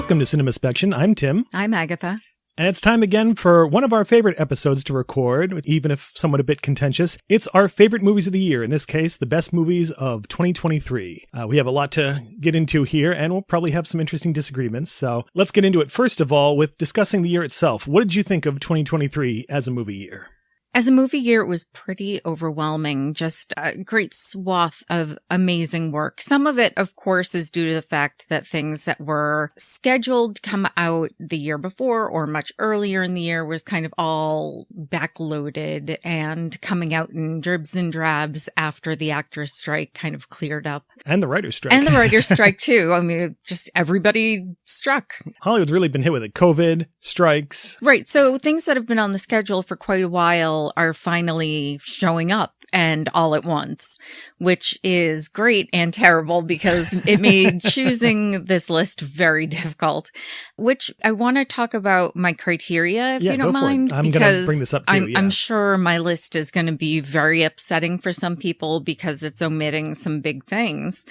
Welcome to CinemaSpection. I'm Tim. I'm Agatha. And it's time again for one of our favorite episodes to record, even if somewhat a bit contentious. It's our favorite movies of the year. In this case, the best movies of 2023. We have a lot to get into here, and we'll probably have some interesting disagreements. So let's get into it. First of all, with discussing the year itself. What did you think of 2023 as a movie year? As a movie year, it was pretty overwhelming, just a great swath of amazing work. Some of it, of course, is due to the fact that things that were scheduled to come out the year before or much earlier in the year was kind of all backloaded and coming out in dribs and drabs after the actors' strike kind of cleared up. And the writer's strike. And the writer's strike, too. I mean, just everybody struck. Hollywood's really been hit with it. COVID, strikes. Right. So things that have been on the schedule for quite a while are finally showing up and all at once, which is great and terrible because it made choosing this list very difficult, which I want to talk about my criteria, if you don't mind. I'm going to bring this up too. I'm sure my list is going to be very upsetting for some people because it's omitting some big things.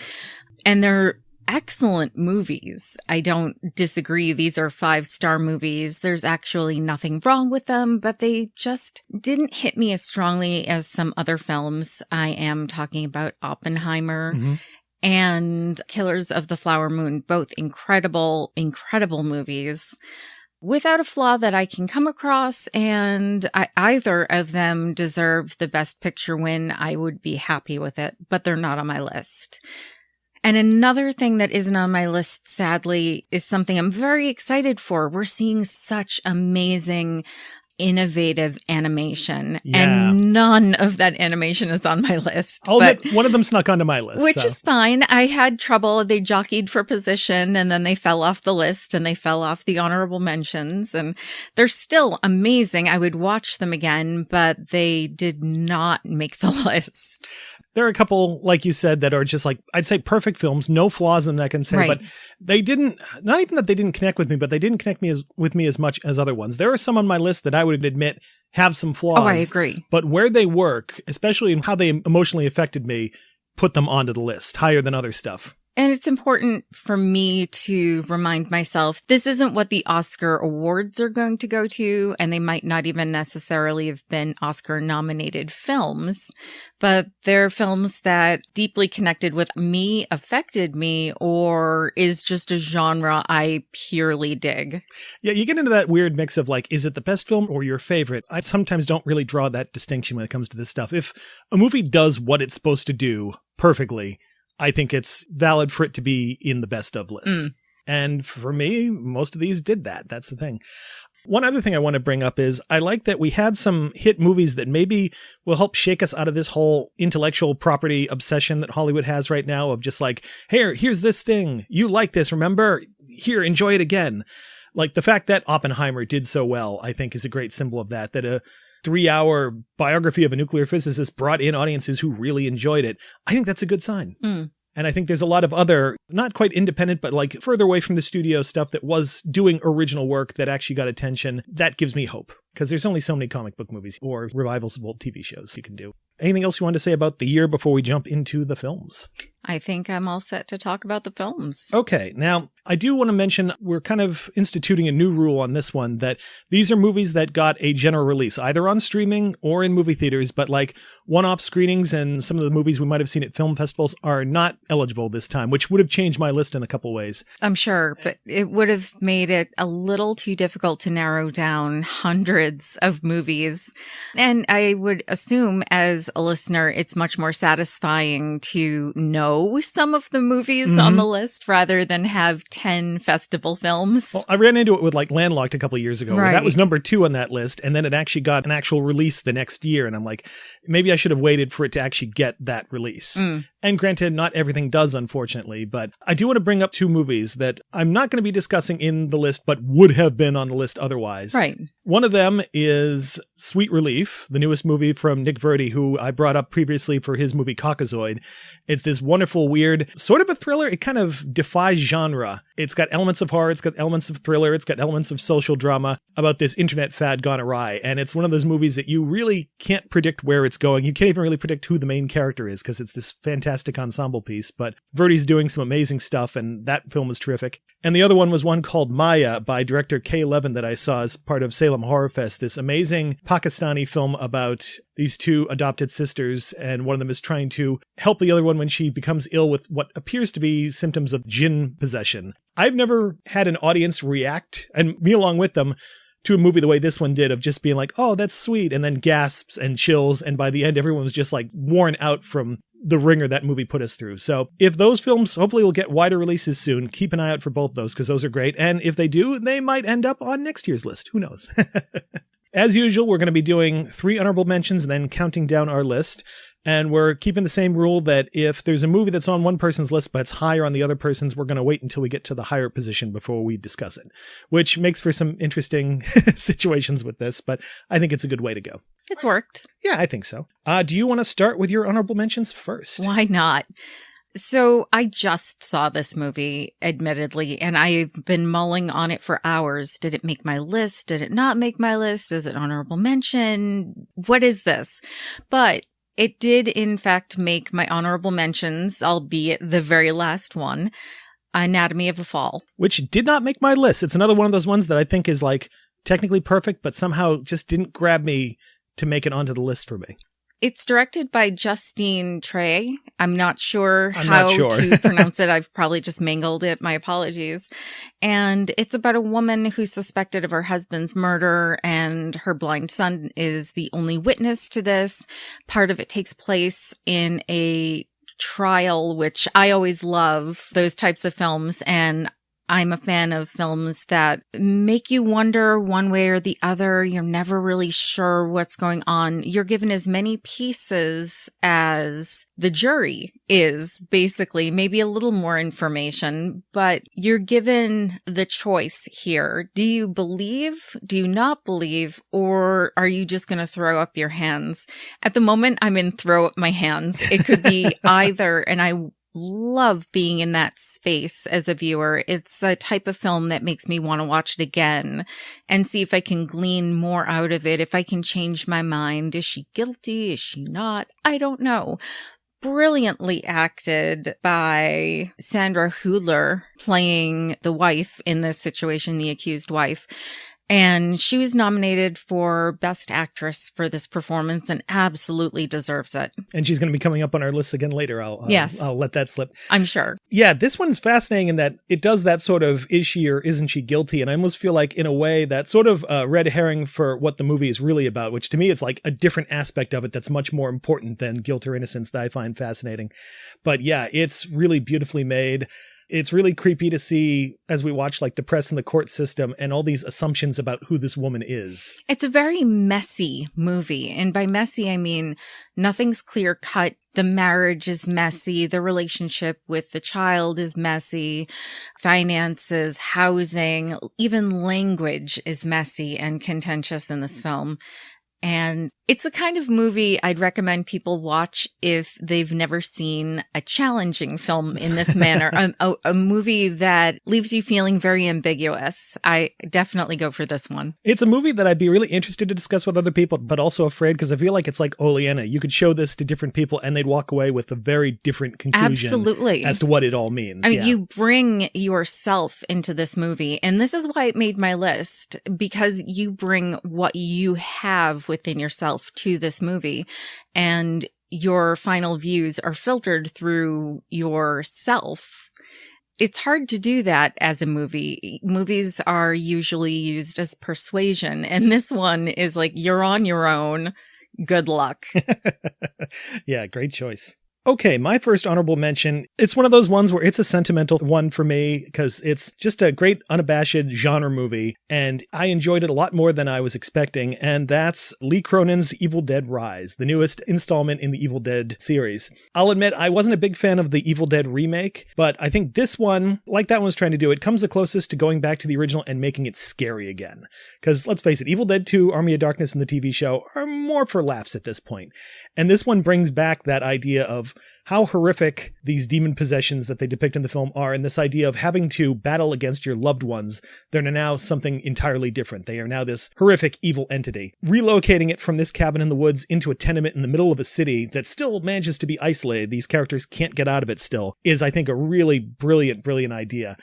And they're excellent movies. I don't disagree. These are 5-star movies. There's actually nothing wrong with them, but they just didn't hit me as strongly as some other films. I am talking about Oppenheimer and Killers of the Flower Moon, both incredible, incredible movies without a flaw that I can come across. And either of them deserve the Best Picture win. I would be happy with it, but they're not on my list. And another thing that isn't on my list, sadly, is something I'm very excited for. We're seeing such amazing, innovative animation. Yeah. And none of that animation is on my list. I'll admit, one of them snuck onto my list. Which is fine. I had trouble. They jockeyed for position and then they fell off the list and they fell off the honorable mentions. And they're still amazing. I would watch them again, but they did not make the list. There are a couple, like you said, that are just like, I'd say perfect films, no flaws in that I can say, but they didn't, not even that they didn't connect with me, but they didn't connect with me as much as other ones. There are some on my list that I would admit have some flaws. Oh, I agree. But where they work, especially in how they emotionally affected me, put them onto the list higher than other stuff. And it's important for me to remind myself, this isn't what the Oscar awards are going to go to, and they might not even necessarily have been Oscar-nominated films, but they're films that deeply connected with me, affected me, or is just a genre I purely dig. Yeah, you get into that weird mix of like, is it the best film or your favorite? I sometimes don't really draw that distinction when it comes to this stuff. If a movie does what it's supposed to do perfectly, I think it's valid for it to be in the best of list. And for me, most of these did that. That's the thing. One other thing I want to bring up is I like that we had some hit movies that maybe will help shake us out of this whole intellectual property obsession that Hollywood has right now of just like, hey, here's this thing. You like this. Remember? Here, enjoy it again. Like the fact that Oppenheimer did so well, I think is a great symbol of that a 3-hour biography of a nuclear physicist brought in audiences who really enjoyed it. I think that's a good sign. And I think there's a lot of other, not quite independent, but like further away from the studio stuff that was doing original work that actually got attention. That gives me hope because there's only so many comic book movies or revivals of old TV shows you can do. Anything else you want to say about the year before we jump into the films? I think I'm all set to talk about the films. Okay. Now, I do want to mention we're kind of instituting a new rule on this one that these are movies that got a general release, either on streaming or in movie theaters, but like one-off screenings and some of the movies we might have seen at film festivals are not eligible this time, which would have changed my list in a couple ways. I'm sure, but it would have made it a little too difficult to narrow down hundreds of movies. And I would assume as a listener, it's much more satisfying to know some of the movies on the list rather than have 10 festival films. Well, I ran into it with like Landlocked a couple of years ago. Right. That was number 2 on that list. And then it actually got an actual release the next year. And I'm like, maybe I should have waited for it to actually get that release. And granted, not everything does, unfortunately, but I do want to bring up 2 movies that I'm not going to be discussing in the list, but would have been on the list otherwise. Right. One of them is Sweet Relief, the newest movie from Nick Verde, who I brought up previously for his movie Caucasoid. It's this wonderful, weird, sort of a thriller. It kind of defies genre. It's got elements of horror, it's got elements of thriller, it's got elements of social drama about this internet fad gone awry. And it's one of those movies that you really can't predict where it's going. You can't even really predict who the main character is because it's this fantastic ensemble piece. But Verde's doing some amazing stuff, and that film is terrific. And the other one was one called Maya by director Kay Levin that I saw as part of Salem Horror Fest, this amazing Pakistani film about these two adopted sisters, and one of them is trying to help the other one when she becomes ill with what appears to be symptoms of jinn possession. I've never had an audience react, and me along with them, to a movie the way this one did, of just being like, oh, that's sweet, and then gasps and chills, and by the end everyone was just like worn out from the ringer that movie put us through. So if those films hopefully will get wider releases soon, keep an eye out for both those because those are great. And if they do, they might end up on next year's list. Who knows? As usual, we're going to be doing 3 honorable mentions and then counting down our list. And we're keeping the same rule that if there's a movie that's on one person's list but it's higher on the other person's, we're going to wait until we get to the higher position before we discuss it, which makes for some interesting situations with this, but I think it's a good way to go. It's worked. Yeah, I think so. Do you want to start with your honorable mentions first? Why not? So I just saw this movie, admittedly, and I've been mulling on it for hours. Did it make my list? Did it not make my list? Is it honorable mention? What is this? But it did, in fact, make my honorable mentions, albeit the very last one, Anatomy of a Fall. Which did not make my list. It's another one of those ones that I think is like technically perfect, but somehow just didn't grab me to make it onto the list for me. It's directed by Justine Triet. I'm not sure how to pronounce it. I've probably just mangled it. My apologies. And it's about a woman who's suspected of her husband's murder, and her blind son is the only witness to this. Part of it takes place in a trial, which I always love those types of films. And I'm a fan of films that make you wonder one way or the other. You're never really sure what's going on. You're given as many pieces as the jury is, basically, maybe a little more information, but you're given the choice here. Do you believe? Do you not believe? Or are you just going to throw up your hands? At the moment, I'm in throw up my hands. It could be either, and I love being in that space as a viewer. It's a type of film that makes me want to watch it again and see if I can glean more out of it, if I can change my mind. Is she guilty? Is she not? I don't know. Brilliantly acted by Sandra Hüller, playing the wife in this situation, the accused wife. And she was nominated for Best Actress for this performance and absolutely deserves it. And she's going to be coming up on our list again later. I'll let that slip. I'm sure. Yeah, this one's fascinating in that it does that sort of, is she or isn't she guilty? And I almost feel like, in a way, that sort of red herring for what the movie is really about, which to me, it's like a different aspect of it that's much more important than guilt or innocence that I find fascinating. But yeah, it's really beautifully made. It's really creepy to see as we watch like the press and the court system and all these assumptions about who this woman is. It's a very messy movie. And by messy, I mean nothing's clear cut. The marriage is messy. The relationship with the child is messy. Finances, housing, even language is messy and contentious in this film. And it's the kind of movie I'd recommend people watch if they've never seen a challenging film in this manner, a movie that leaves you feeling very ambiguous. I definitely go for this one. It's a movie that I'd be really interested to discuss with other people, but also afraid, because I feel like it's like Oleana. You could show this to different people and they'd walk away with a very different conclusion. Absolutely. As to what it all means. I mean, you bring yourself into this movie, and this is why it made my list, because you bring what you have within yourself to this movie, and your final views are filtered through yourself. It's hard to do that as a movie. Movies are usually used as persuasion, and this one is like, you're on your own. Good luck. Yeah, great choice. Okay, my first honorable mention, it's one of those ones where it's a sentimental one for me because it's just a great unabashed genre movie, and I enjoyed it a lot more than I was expecting, and that's Lee Cronin's Evil Dead Rise, the newest installment in the Evil Dead series. I'll admit, I wasn't a big fan of the Evil Dead remake, but I think this one, like that one was trying to do, it comes the closest to going back to the original and making it scary again. Because let's face it, Evil Dead 2, Army of Darkness, and the TV show are more for laughs at this point. And this one brings back that idea of how horrific these demon possessions that they depict in the film are, and this idea of having to battle against your loved ones. They're now something entirely different. They are now this horrific evil entity. Relocating it from this cabin in the woods into a tenement in the middle of a city that still manages to be isolated, these characters can't get out of it still, is, I think, a really brilliant idea.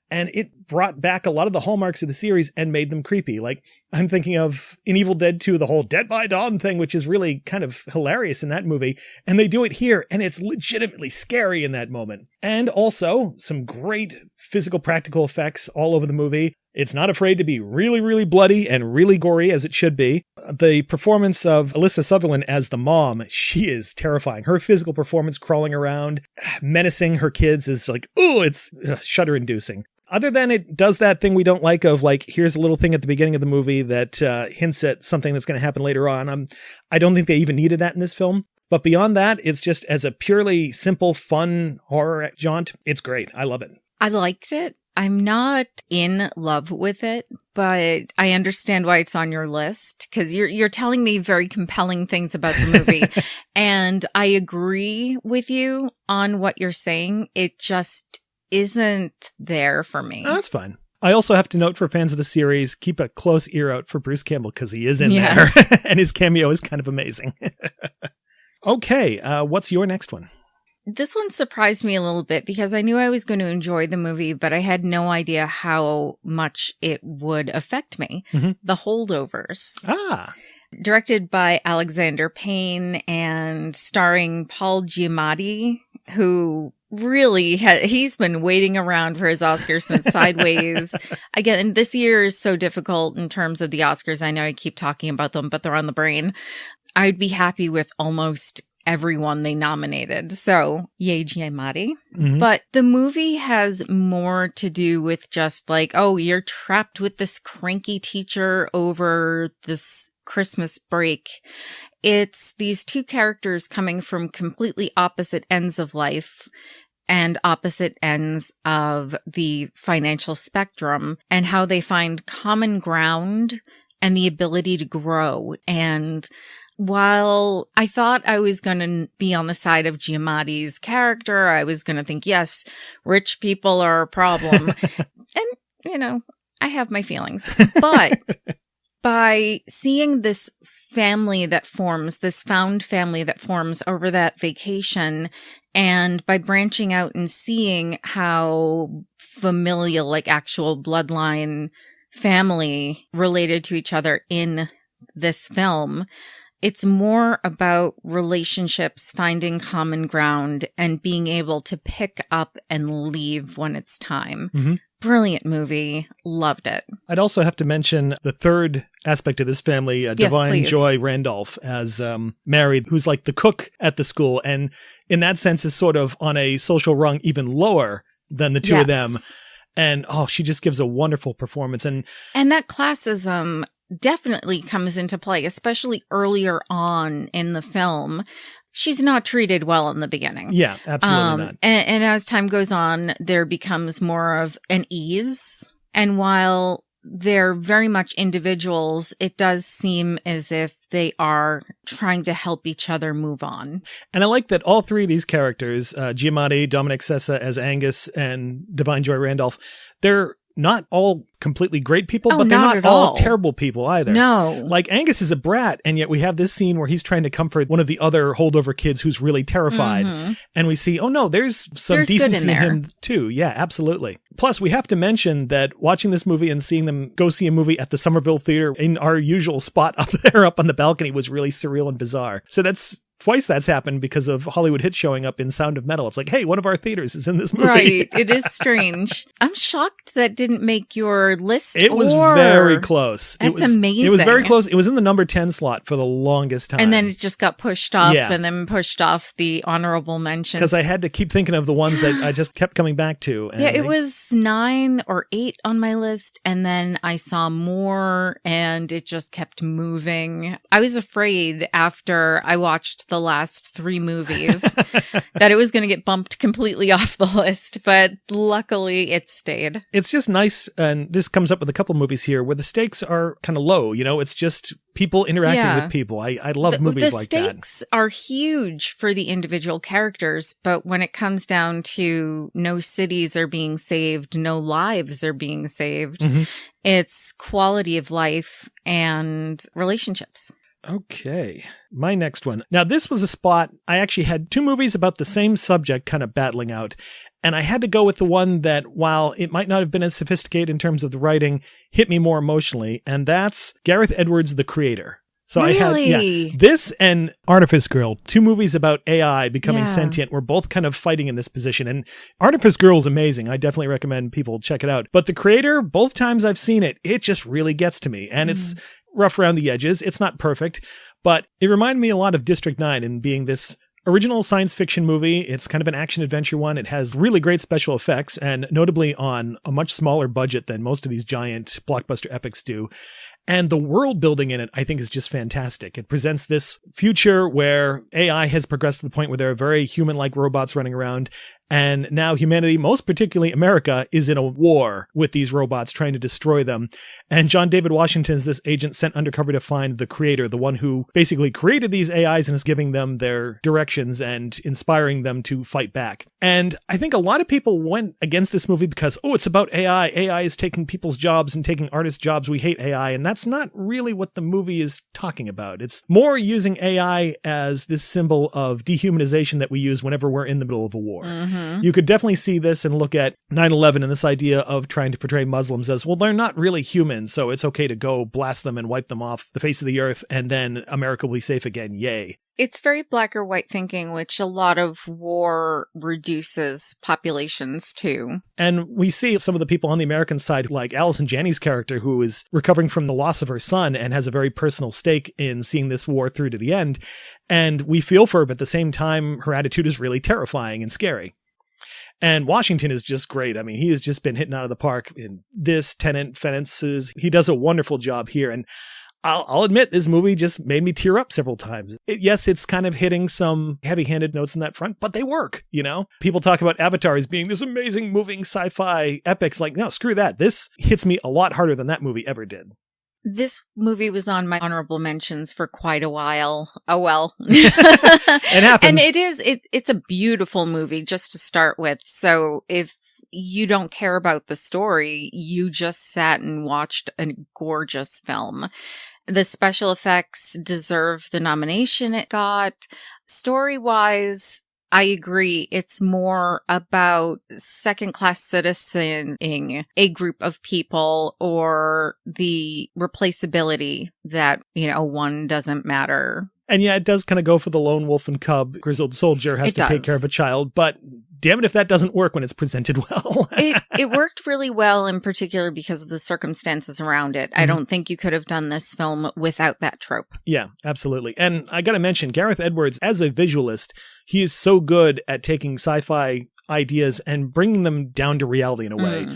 And it brought back a lot of the hallmarks of the series and made them creepy. Like, I'm thinking of in Evil Dead 2, the whole Dead by Dawn thing, which is really kind of hilarious in that movie. And they do it here, and it's legitimately scary in that moment. And also, some great physical practical effects all over the movie. It's not afraid to be really bloody and really gory, as it should be. The performance of Alyssa Sutherland as the mom, she is terrifying. Her physical performance crawling around, menacing her kids is like, ooh, it's shudder-inducing. Other than it does that thing we don't like of like, here's a little thing at the beginning of the movie that hints at something that's going to happen later on. I don't think they even needed that in this film. But beyond that, it's just as a purely simple, fun horror jaunt. It's great. I love it. I liked it. I'm not in love with it, but I understand why it's on your list because you're telling me very compelling things about the movie. And I agree with you on what you're saying. It just isn't there for me. Oh, that's fine. I also have to note for fans of the series, keep a close ear out for Bruce Campbell because he is in there and his cameo is kind of amazing. Okay, what's your next one? This one surprised me a little bit because I knew I was going to enjoy the movie, but I had no idea how much it would affect me. Mm-hmm. The Holdovers. Directed by Alexander Payne and starring Paul Giamatti, who really he's been waiting around for his Oscars since Sideways. Again, this year is so difficult in terms of the Oscars. I know I keep talking about them, but they're on the brain. I'd be happy with almost everyone they nominated. So, yay, Giamatti. Mm-hmm. But the movie has more to do with just like, oh, you're trapped with this cranky teacher over this Christmas break. It's these two characters coming from completely opposite ends of life and opposite ends of the financial spectrum and how they find common ground and the ability to grow. And while I thought I was going to be on the side of Giamatti's character, I was going to think, yes, rich people are a problem. And, you know, I have my feelings. But by seeing this family that forms, this found family that forms over that vacation, and by branching out and seeing how familial, like actual bloodline family related to each other in this film, it's more about relationships, finding common ground, and being able to pick up and leave when it's time. Mm-hmm. Brilliant movie. Loved it. I'd also have to mention the third aspect of this family, Divine Joy Randolph as Mary, who's like the cook at the school. And in that sense is sort of on a social rung even lower than the two of them. And she just gives a wonderful performance. And that classism definitely comes into play, especially earlier on in the film. She's not treated well in the beginning. Yeah, absolutely not. And as time goes on, there becomes more of an ease. And while they're very much individuals, it does seem as if they are trying to help each other move on. And I like that all three of these characters, Giamatti, Dominic Sessa as Angus, and Divine Joy Randolph, they're not all completely great people, but they're not all terrible people either. No. Like Angus is a brat, and yet we have this scene where he's trying to comfort one of the other holdover kids who's really terrified. Mm-hmm. And we see, there's some decency in him too. Yeah, absolutely. Plus, we have to mention that watching this movie and seeing them go see a movie at the Somerville Theater in our usual spot up there, up on the balcony, was really surreal and bizarre. So that's twice that's happened because of Hollywood hits showing up in Sound of Metal. It's like, hey, one of our theaters is in this movie. Right. It is strange. I'm shocked that didn't make your list. It was very close. That's amazing. It was very close. It was in the number 10 slot for the longest time. And then it just got pushed off and then pushed off the honorable mentions. Because I had to keep thinking of the ones that I just kept coming back to. And it was 9 or 8 on my list. And then I saw more and it just kept moving. I was afraid after I watched the last 3 movies that it was going to get bumped completely off the list, but luckily it stayed. It's just nice, and this comes up with a couple movies here where the stakes are kind of low, it's just people interacting with people. I love movies like that. The stakes are huge for the individual characters, but when it comes down to no cities are being saved, no lives are being saved, it's quality of life and relationships. Okay, my next one. Now, this was a spot, I actually had 2 movies about the same subject kind of battling out, and I had to go with the one that, while it might not have been as sophisticated in terms of the writing, hit me more emotionally, and that's Gareth Edwards' The Creator. So really? I had this and Artifice Girl, 2 movies about AI becoming sentient. We're both kind of fighting in this position. And Artifice Girl is amazing. I definitely recommend people check it out. But The Creator, both times I've seen it, it just really gets to me. And it's rough around the edges. It's not perfect, but it reminded me a lot of District 9 in being this original science fiction movie. It's kind of an action adventure one. It has really great special effects, and notably on a much smaller budget than most of these giant blockbuster epics do. And the world building in it, I think, is just fantastic. It presents this future where AI has progressed to the point where there are very human-like robots running around. And now humanity, most particularly America, is in a war with these robots trying to destroy them. And John David Washington is this agent sent undercover to find the creator, the one who basically created these AIs and is giving them their directions and inspiring them to fight back. And I think a lot of people went against this movie because, it's about AI. AI is taking people's jobs and taking artists' jobs. We hate AI. And that's not really what the movie is talking about. It's more using AI as this symbol of dehumanization that we use whenever we're in the middle of a war. You could definitely see this and look at 9/11 and this idea of trying to portray Muslims as, well, they're not really human, so it's okay to go blast them and wipe them off the face of the earth, and then America will be safe again. Yay. It's very black or white thinking, which a lot of war reduces populations to. And we see some of the people on the American side, like Allison Janney's character, who is recovering from the loss of her son and has a very personal stake in seeing this war through to the end. And we feel for her, but at the same time, her attitude is really terrifying and scary. And Washington is just great. I mean, he has just been hitting out of the park in this, Tenant, Fences. He does a wonderful job here. And I'll admit, this movie just made me tear up several times. Yes, it's kind of hitting some heavy-handed notes in that front, but they work, People talk about Avatar as being this amazing, moving sci-fi epic. It's like, no, screw that. This hits me a lot harder than that movie ever did. This movie was on my honorable mentions for quite a while. Oh, well. It happens. And it's a beautiful movie just to start with. So if you don't care about the story, you just sat and watched a gorgeous film. The special effects deserve the nomination it got. Story-wise, I agree. It's more about second-class citizening a group of people, or the replaceability that, one doesn't matter. And yeah, it does kind of go for the lone wolf and cub. Grizzled soldier has to take care of a child, but damn it if that doesn't work when it's presented well. It worked really well, in particular because of the circumstances around it. I don't think you could have done this film without that trope. Yeah, absolutely. And I got to mention, Gareth Edwards, as a visualist, he is so good at taking sci-fi ideas and bringing them down to reality in a way.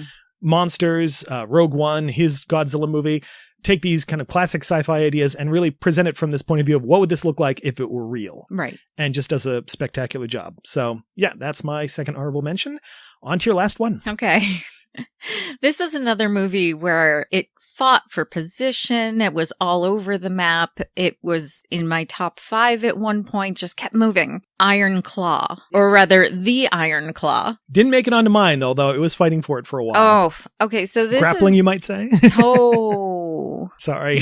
Monsters, Rogue One, his Godzilla movie, take these kind of classic sci-fi ideas and really present it from this point of view of what would this look like if it were real? Right. And just does a spectacular job. So yeah, that's my second honorable mention. On to your last one. Okay. This is another movie where it fought for position. It was all over the map. It was in my top 5 at one point, just kept moving. Iron Claw, or rather The Iron Claw. Didn't make it onto mine, though it was fighting for it for a while. Oh, okay. So this Grappling, you might say? No. Sorry.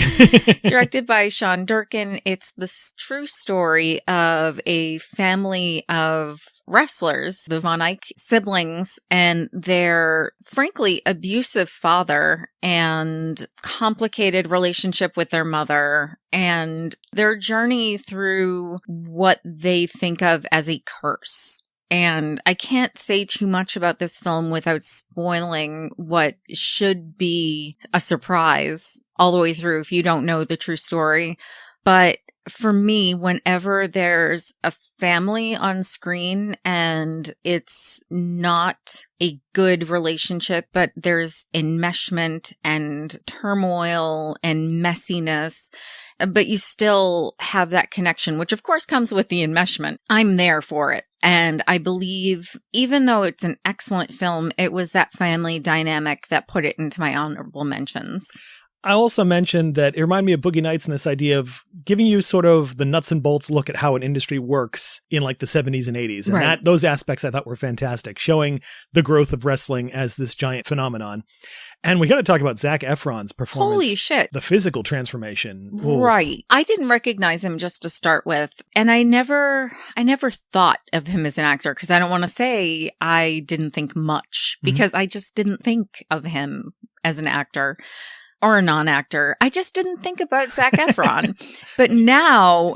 Directed by Sean Durkin. It's the true story of a family of wrestlers, the Von Eyck siblings, and their frankly abusive father and complicated relationship with their mother and their journey through what they think of as a curse. And I can't say too much about this film without spoiling what should be a surprise all the way through if you don't know the true story. But for me, whenever there's a family on screen and it's not a good relationship, but there's enmeshment and turmoil and messiness, but you still have that connection, which of course comes with the enmeshment, I'm there for it. And I believe, even though it's an excellent film, it was that family dynamic that put it into my honorable mentions. I also mentioned that it reminded me of Boogie Nights and this idea of giving you sort of the nuts and bolts look at how an industry works in like the 70s and 80s. And those aspects I thought were fantastic, showing the growth of wrestling as this giant phenomenon. And we got to talk about Zac Efron's performance. Holy shit. The physical transformation. Ooh. Right. I didn't recognize him just to start with. And I never thought of him as an actor because I don't want to say I didn't think much because I just didn't think of him as an actor. Or a non-actor. I just didn't think about Zac Efron. But now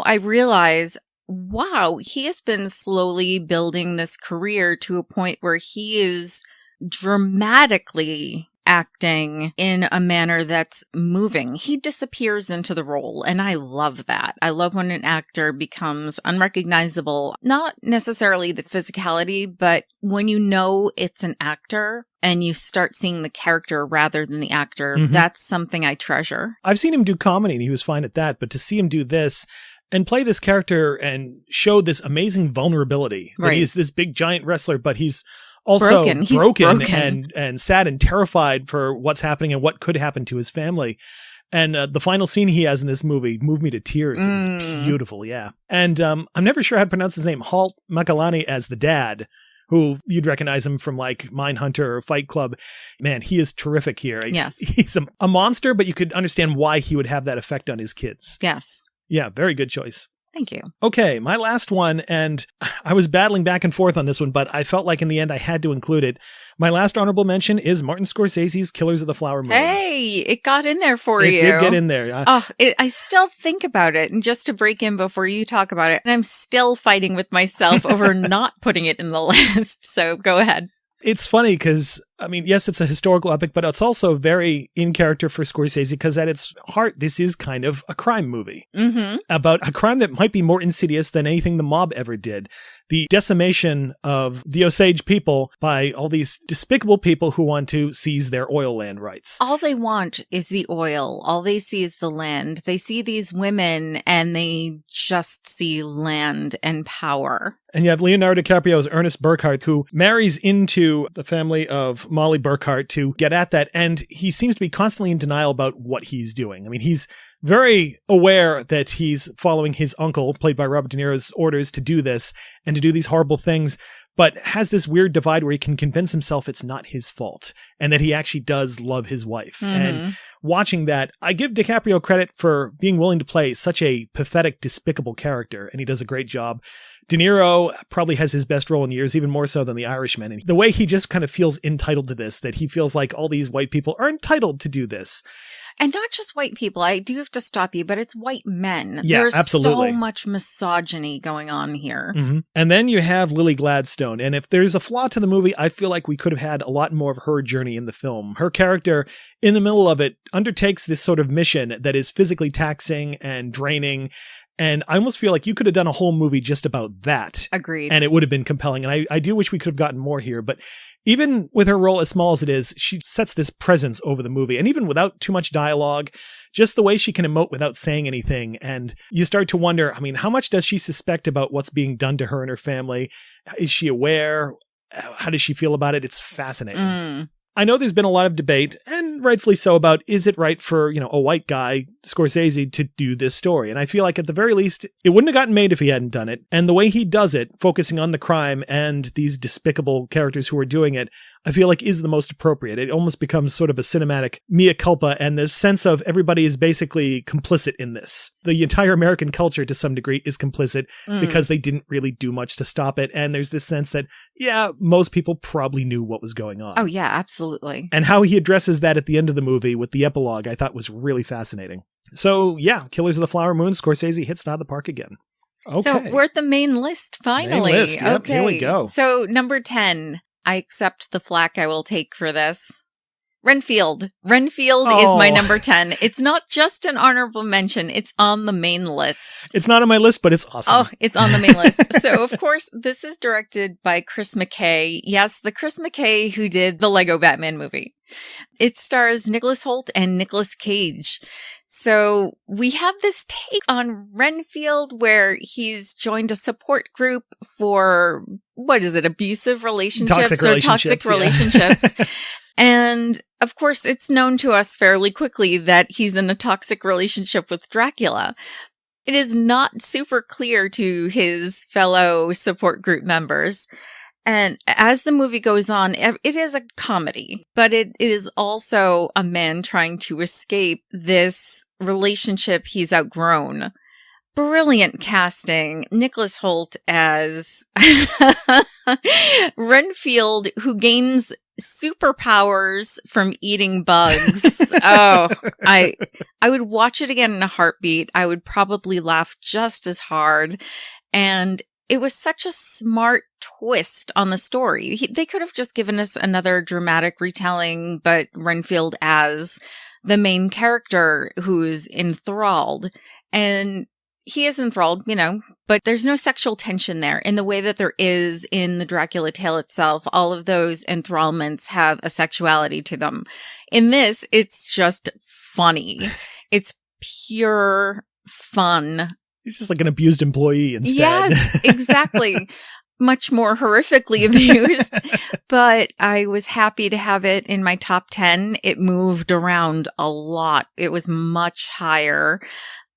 I realize, wow, he has been slowly building this career to a point where he is dramatically acting in a manner that's moving. He disappears into the role, and I love that. I love when an actor becomes unrecognizable, not necessarily the physicality, but when you know it's an actor and you start seeing the character rather than the actor, that's something I treasure. I've seen him do comedy, and he was fine at that, but to see him do this and play this character and show this amazing vulnerability, that he's this big giant wrestler, but he's also broken. And sad and terrified for what's happening and what could happen to his family. And the final scene he has in this movie moved me to tears. It was beautiful, yeah. And I'm never sure how to pronounce his name. Halt Makalani as the dad, who you'd recognize him from like Mindhunter or Fight Club. Man, he is terrific here. He's a monster, but you could understand why he would have that effect on his kids. Yes. Yeah, very good choice. Thank you. Okay, my last one, and I was battling back and forth on this one, but I felt like in the end I had to include it. My last honorable mention is Martin Scorsese's Killers of the Flower Moon. Hey, it got in there for you. It did get in there. I still think about it, and just to break in before you talk about it, and I'm still fighting with myself over not putting it in the list, so go ahead. It's funny because, I mean, yes, it's a historical epic, but it's also very in character for Scorsese because at its heart, this is kind of a crime movie about a crime that might be more insidious than anything the mob ever did. The decimation of the Osage people by all these despicable people who want to seize their oil land rights. All they want is the oil. All they see is the land. They see these women and they just see land and power. And you have Leonardo DiCaprio's Ernest Burkhart, who marries into the family of Molly Burkhart to get at that. And he seems to be constantly in denial about what he's doing. I mean, he's very aware that he's following his uncle, played by Robert De Niro's orders to do this and to do these horrible things, but has this weird divide where he can convince himself it's not his fault and that he actually does love his wife. And watching that, I give DiCaprio credit for being willing to play such a pathetic, despicable character, and he does a great job. De Niro probably has his best role in years, even more so than The Irishman. And the way he just kind of feels entitled to this, that he feels like all these white people are entitled to do this. And not just white people. I do have to stop you, but it's white men. Yeah, There's absolutely. so much misogyny going on here. And then you have Lily Gladstone. And if there's a flaw to the movie, I feel like we could have had a lot more of her journey in the film. Her character, in the middle of it, undertakes this sort of mission that is physically taxing and draining. And I almost feel like you could have done a whole movie just about that. Agreed. And it would have been compelling. And I do wish we could have gotten more here. But even with her role as small as it is, she sets this presence over the movie. And even without too much dialogue, just the way she can emote without saying anything. And you start to wonder, I mean, how much does she suspect about what's being done to her and her family? Is she aware? How does she feel about it? It's fascinating. I know there's been a lot of debate, and rightfully so, about is it right for, a white guy, Scorsese, to do this story? And I feel like at the very least, it wouldn't have gotten made if he hadn't done it. And the way he does it, focusing on the crime and these despicable characters who are doing it, I feel like is the most appropriate. It almost becomes sort of a cinematic mea culpa, and this sense of everybody is basically complicit in this. The entire American culture to some degree is complicit because they didn't really do much to stop it. And there's this sense that, yeah, most people probably knew what was going on. Oh, yeah, absolutely. And how he addresses that at the end of the movie with the epilogue, I thought was really fascinating. So, yeah, Killers of the Flower Moon, Scorsese hits it out of the park again. Okay. So we're at the main list, finally. Main list, yep, okay. Here we go. So number 10, I accept the flack I will take for this. Renfield. Renfield is my number 10. It's not just an honorable mention. It's on the main list. It's not on my list, but it's awesome. Oh, it's on the main list. So, of course, this is directed by Chris McKay. Yes, the Chris McKay who did the Lego Batman movie. It stars Nicholas Hoult and Nicolas Cage. So we have this take on Renfield where he's joined a support group for, abusive relationships or toxic relationships. And of course, it's known to us fairly quickly that he's in a toxic relationship with Dracula. It is not super clear to his fellow support group members. And as the movie goes on, it is a comedy, but it is also a man trying to escape this relationship he's outgrown. Brilliant casting. Nicholas Hoult as Renfield, who gains superpowers from eating bugs. I would watch it again in a heartbeat. I would probably laugh just as hard. And it was such a smart twist on the story. They could have just given us another dramatic retelling, but Renfield as the main character who's enthralled. And he is enthralled, but there's no sexual tension there in the way that there is in the Dracula tale itself. All of those enthrallments have a sexuality to them. In this, it's just funny. It's pure fun. He's just like an abused employee instead. Yes, exactly. Much more horrifically abused. But I was happy to have it in my top 10. It moved around a lot. It was much higher.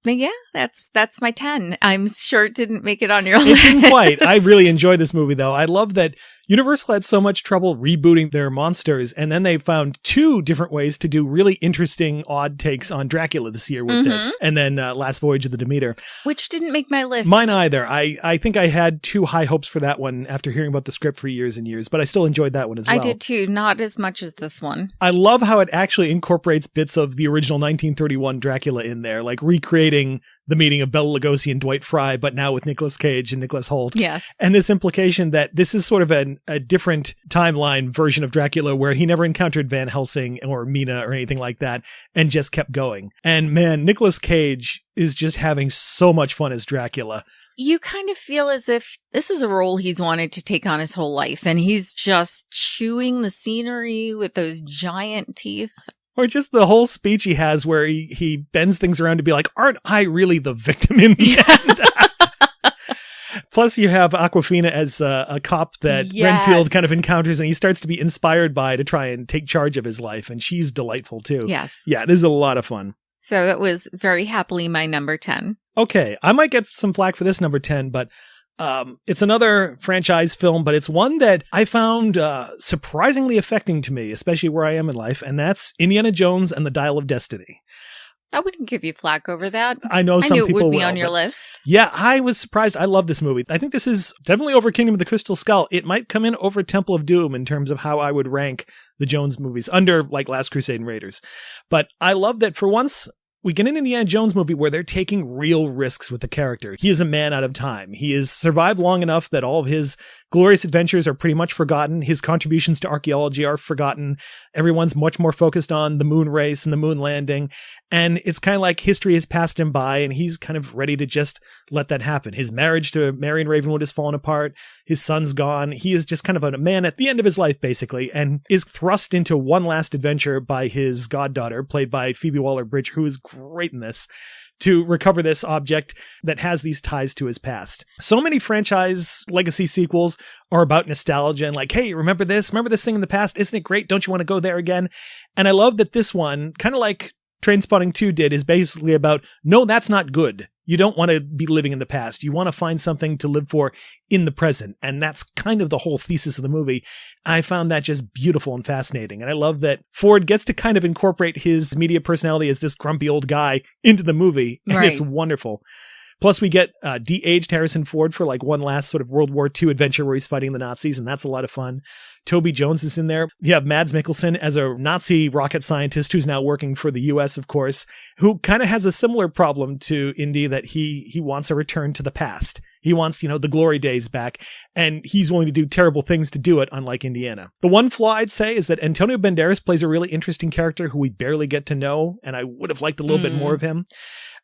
But yeah, that's my 10. I'm sure it didn't make it on your list. It didn't quite. I really enjoyed this movie, though. I love that Universal had so much trouble rebooting their monsters, and then they found 2 different ways to do really interesting, odd takes on Dracula this year with this, and then Last Voyage of the Demeter. Which didn't make my list. Mine either. I think I had too high hopes for that one after hearing about the script for years and years, but I still enjoyed that one as well. I did too, not as much as this one. I love how it actually incorporates bits of the original 1931 Dracula in there, like recreating the meeting of Bela Lugosi and Dwight Frye, but now with Nicolas Cage and Nicholas Hoult. Yes. And this implication that this is sort of a different timeline version of Dracula where he never encountered Van Helsing or Mina or anything like that and just kept going. And man, Nicolas Cage is just having so much fun as Dracula. You kind of feel as if this is a role he's wanted to take on his whole life, and he's just chewing the scenery with those giant teeth. Or just the whole speech he has where he bends things around to be like, aren't I really the victim in the end? Plus, you have Awkwafina as a cop that Renfield kind of encounters, and he starts to be inspired by to try and take charge of his life. And she's delightful, too. Yes. Yeah, this is a lot of fun. So that was very happily my number 10. Okay, I might get some flack for this number 10, but it's another franchise film, but it's one that I found surprisingly affecting to me, especially where I am in life, and that's Indiana Jones and the Dial of Destiny. I wouldn't give you flack over that. I know some people it would be will, on your list. Yeah, I was surprised. I love this movie. I think this is definitely over Kingdom of the Crystal Skull. It might come in over Temple of Doom in terms of how I would rank the Jones movies under like Last Crusade and Raiders. But I love that for once we get an Indiana Jones movie where they're taking real risks with the character. He is a man out of time. He has survived long enough that all of his glorious adventures are pretty much forgotten. His contributions to archaeology are forgotten. Everyone's much more focused on the moon race and the moon landing. And it's kind of like history has passed him by and he's kind of ready to just let that happen. His marriage to Marion Ravenwood has fallen apart. His son's gone. He is just kind of a man at the end of his life, basically, and is thrust into one last adventure by his goddaughter, played by Phoebe Waller-Bridge, who is great in this, to recover this object that has these ties to his past. So many franchise legacy sequels are about nostalgia and like, hey, remember this? Remember this thing in the past? Isn't it great? Don't you want to go there again? And I love that this one, kind of like Trainspotting 2 did is basically about, no, that's not good. You don't want to be living in the past. You want to find something to live for in the present. And that's kind of the whole thesis of the movie. I found that just beautiful and fascinating. And I love that Ford gets to kind of incorporate his media personality as this grumpy old guy into the movie. And Right. It's wonderful. Plus, we get de-aged Harrison Ford for like one last sort of World War II adventure where he's fighting the Nazis, and that's a lot of fun. Toby Jones is in there. You have Mads Mikkelsen as a Nazi rocket scientist who's now working for the U.S., of course, who kind of has a similar problem to Indy, that he wants a return to the past. He wants, the glory days back, and he's willing to do terrible things to do it, unlike Indiana. The one flaw I'd say is that Antonio Banderas plays a really interesting character who we barely get to know, and I would have liked a little bit more of him.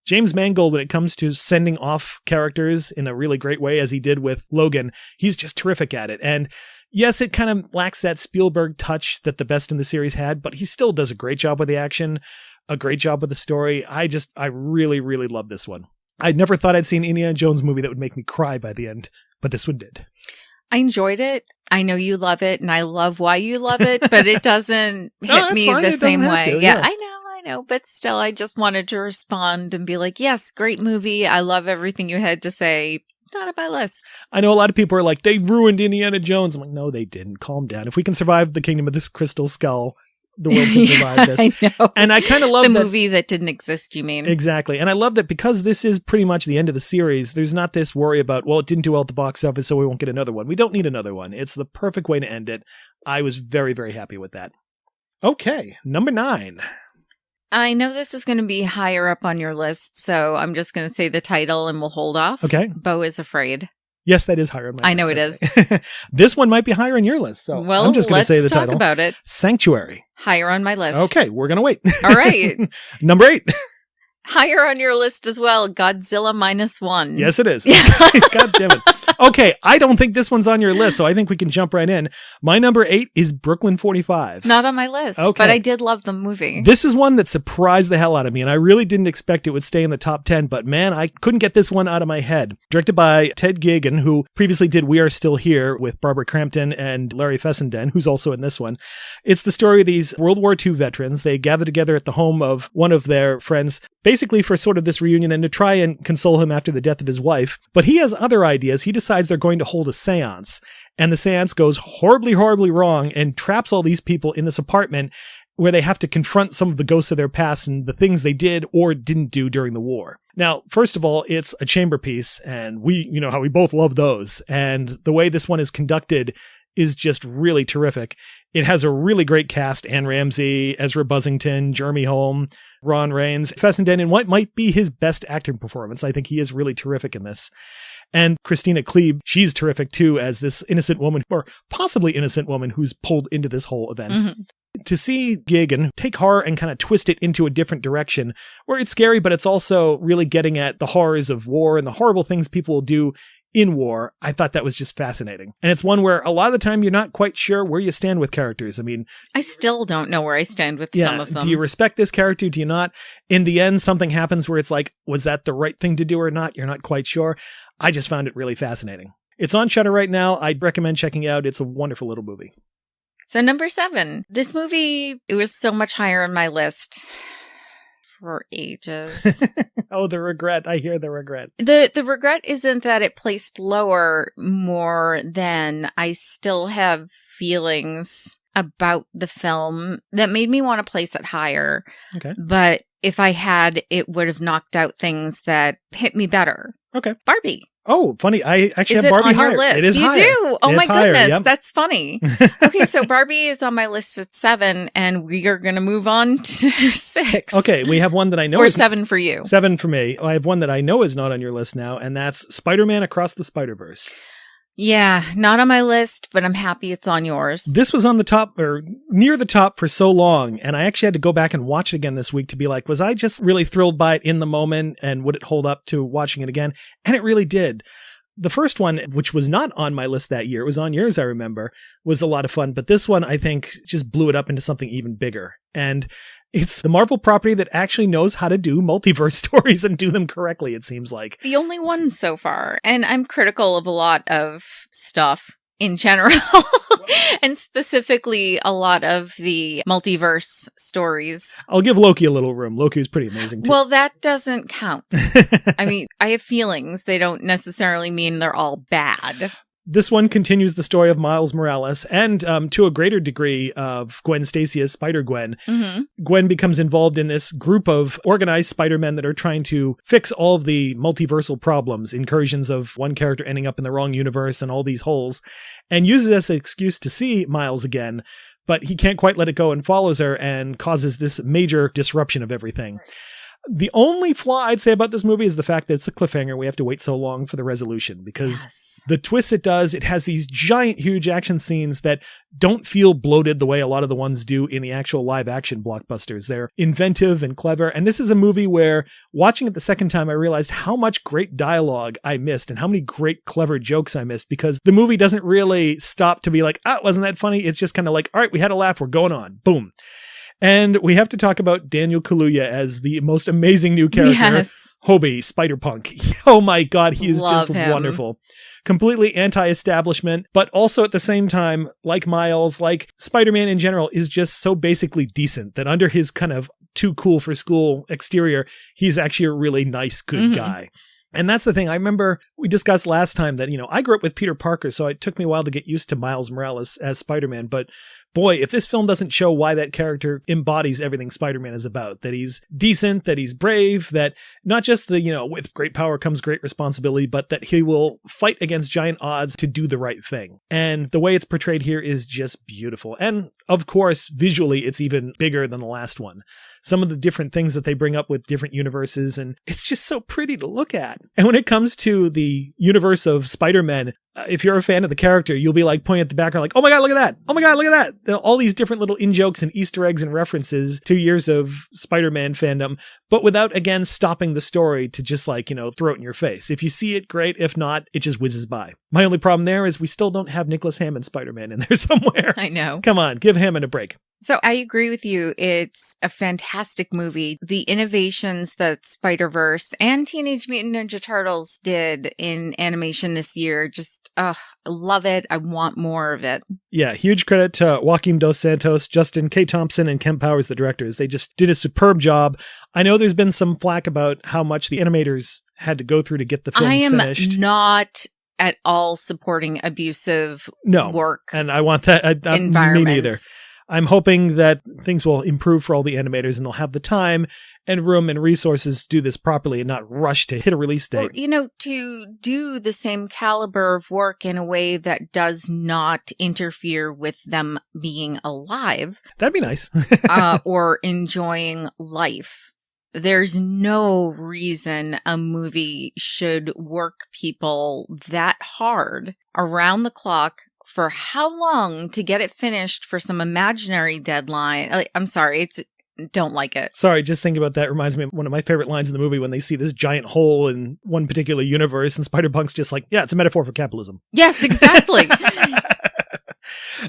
James Mangold, when it comes to sending off characters in a really great way, as he did with Logan, he's just terrific at it. And yes, it kind of lacks that Spielberg touch that the best in the series had, but he still does a great job with the action, a great job with the story. I really, really love this one. I never thought I'd see an Indiana Jones movie that would make me cry by the end, but this one did. I enjoyed it. I know you love it, and I love why you love it, but it doesn't hit me fine. the It same doesn't have way. to, Yeah, yeah. I know. But still, I just wanted to respond and be like, yes, great movie. I love everything you had to say. Not on my list. I know a lot of people are like, they ruined Indiana Jones. I'm like, no, they didn't. Calm down. If we can survive the Kingdom of this Crystal Skull, the world can survive this. I know. And I kind of love the that movie that didn't exist, you mean? Exactly. And I love that because this is pretty much the end of the series, there's not this worry about, well, it didn't do well at the box office, so we won't get another one. We don't need another one. It's the perfect way to end it. I was very, very happy with that. Okay, number 9. I know this is going to be higher up on your list, so I'm just going to say the title and we'll hold off. Okay. Beau is Afraid. Yes, that is higher on my list. I know it is. This one might be higher on your list, so well, I'm just going to say the let's talk title. about it. Sanctuary. Higher on my list. Okay, we're going to wait. All right. Number 8. Higher on your list as well, Godzilla -1. Yes, it is. God damn it. Okay, I don't think this one's on your list, so I think we can jump right in. My number 8 is Brooklyn 45. Not on my list, Okay. but I did love the movie. This is one that surprised the hell out of me, and I really didn't expect it would stay in the top 10, but man, I couldn't get this one out of my head. Directed by Ted Geoghegan, who previously did We Are Still Here with Barbara Crampton and Larry Fessenden, who's also in this one. It's the story of these World War II veterans. They gather together at the home of one of their friends, basically for sort of this reunion and to try and console him after the death of his wife. But he has other ideas. He decides they're going to hold a seance, and the seance goes horribly, horribly wrong and traps all these people in this apartment where they have to confront some of the ghosts of their past and the things they did or didn't do during the war. Now, first of all, it's a chamber piece, and you know how we both love those. And the way this one is conducted is just really terrific. It has a really great cast: Anne Ramsey, Ezra Buzzington, Jeremy Holm, Ron Raines, Fessenden, in what might be his best acting performance. I think he is really terrific in this. And Christina Klebe, she's terrific too, as this innocent woman, or possibly innocent woman, who's pulled into this whole event. Mm-hmm. To see Geoghegan take horror and kind of twist it into a different direction, where it's scary, but it's also really getting at the horrors of war and the horrible things people will do in war, I thought that was just fascinating. And it's one where a lot of the time you're not quite sure where you stand with characters. I mean, I still don't know where I stand with some of them. Do you respect this character? Do you not? In the end, something happens where it's like, was that the right thing to do or not? You're not quite sure. I just found it really fascinating. It's on Shudder right now. I'd recommend checking it out. It's a wonderful little movie. So number 7, this movie, it was so much higher on my list for ages. Oh, the regret. I hear the regret. The regret isn't that it placed lower, more than I still have feelings about the film that made me want to place it higher. Okay. But if I had, it would have knocked out things that hit me better. Okay. Barbie. Oh, funny. I actually Is have it Barbie on higher. your list? It is you higher. do? Oh It's my higher, goodness. yep. That's funny. Okay, so Barbie is on my list at 7, and we are going to move on to 6. Okay, we have one that I know Or is 7 for you. 7 for me. I have one that I know is not on your list now, and that's Spider-Man Across the Spider-Verse. Yeah, not on my list, but I'm happy it's on yours. This was on the top, or near the top, for so long, and I actually had to go back and watch it again this week to be like, was I just really thrilled by it in the moment, and would it hold up to watching it again? And it really did. The first one, which was not on my list that year, it was on yours, I remember, was a lot of fun. But this one, I think, just blew it up into something even bigger. And it's the Marvel property that actually knows how to do multiverse stories and do them correctly, it seems like. The only one so far. And I'm critical of a lot of stuff in general. And specifically a lot of the multiverse stories. I'll give Loki a little room. Loki is pretty amazing too. Well, that doesn't count. I mean, I have feelings. They don't necessarily mean they're all bad. This one continues the story of Miles Morales and to a greater degree of Gwen Stacy as Spider-Gwen. Mm-hmm. Gwen becomes involved in this group of organized Spider-Men that are trying to fix all of the multiversal problems, incursions of one character ending up in the wrong universe and all these holes, and uses it as an excuse to see Miles again. But he can't quite let it go and follows her and causes this major disruption of everything. The only flaw I'd say about this movie is the fact that it's a cliffhanger. We have to wait so long for the resolution because the twist it does, it has these giant, huge action scenes that don't feel bloated the way a lot of the ones do in the actual live action blockbusters. They're inventive and clever. And this is a movie where watching it the second time, I realized how much great dialogue I missed and how many great, clever jokes I missed because the movie doesn't really stop to be like, wasn't that funny? It's just kind of like, all right, we had a laugh. We're going on. Boom. And we have to talk about Daniel Kaluuya as the most amazing new character. Yes. Hobie, Spider-Punk. Oh my God, he is Love just him. wonderful. Completely anti-establishment, but also at the same time, like Miles, like Spider-Man in general, is just so basically decent that under his kind of too cool for school exterior, he's actually a really nice, good guy. And that's the thing. I remember we discussed last time that, I grew up with Peter Parker, so it took me a while to get used to Miles Morales as Spider-Man. But boy, if this film doesn't show why that character embodies everything Spider-Man is about, that he's decent, that he's brave, that not just with great power comes great responsibility, but that he will fight against giant odds to do the right thing. And the way it's portrayed here is just beautiful. And of course, visually, it's even bigger than the last one. Some of the different things that they bring up with different universes, and it's just so pretty to look at. And when it comes to the universe of Spider-Man, if you're a fan of the character, you'll be like pointing at the background like, oh my God, look at that. Oh my God, look at that. All these different little in-jokes and Easter eggs and references to years of Spider-Man fandom, but without, again, stopping the story to just throw it in your face. If you see it, great. If not, it just whizzes by. My only problem there is we still don't have Nicholas Hammond Spider-Man in there somewhere. I know. Come on, give Hammond a break. So I agree with you. It's a fantastic movie. The innovations that Spider-Verse and Teenage Mutant Ninja Turtles did in animation this year, just, I love it. I want more of it. Yeah, huge credit to Joaquin Dos Santos, Justin K. Thompson, and Kemp Powers, the directors. They just did a superb job. I know there's been some flack about how much the animators had to go through to get the film finished. I am not at all supporting abusive work. And I want that. Me neither. I'm hoping that things will improve for all the animators and they'll have the time and room and resources to do this properly and not rush to hit a release date. Or, to do the same caliber of work in a way that does not interfere with them being alive. That'd be nice. Or enjoying life. There's no reason a movie should work people that hard around the clock for how long to get it finished for some imaginary deadline. I'm sorry, don't like it. Sorry, just thinking about that reminds me of one of my favorite lines in the movie when they see this giant hole in one particular universe and Spider-Punk's just like, yeah, it's a metaphor for capitalism. Yes, exactly.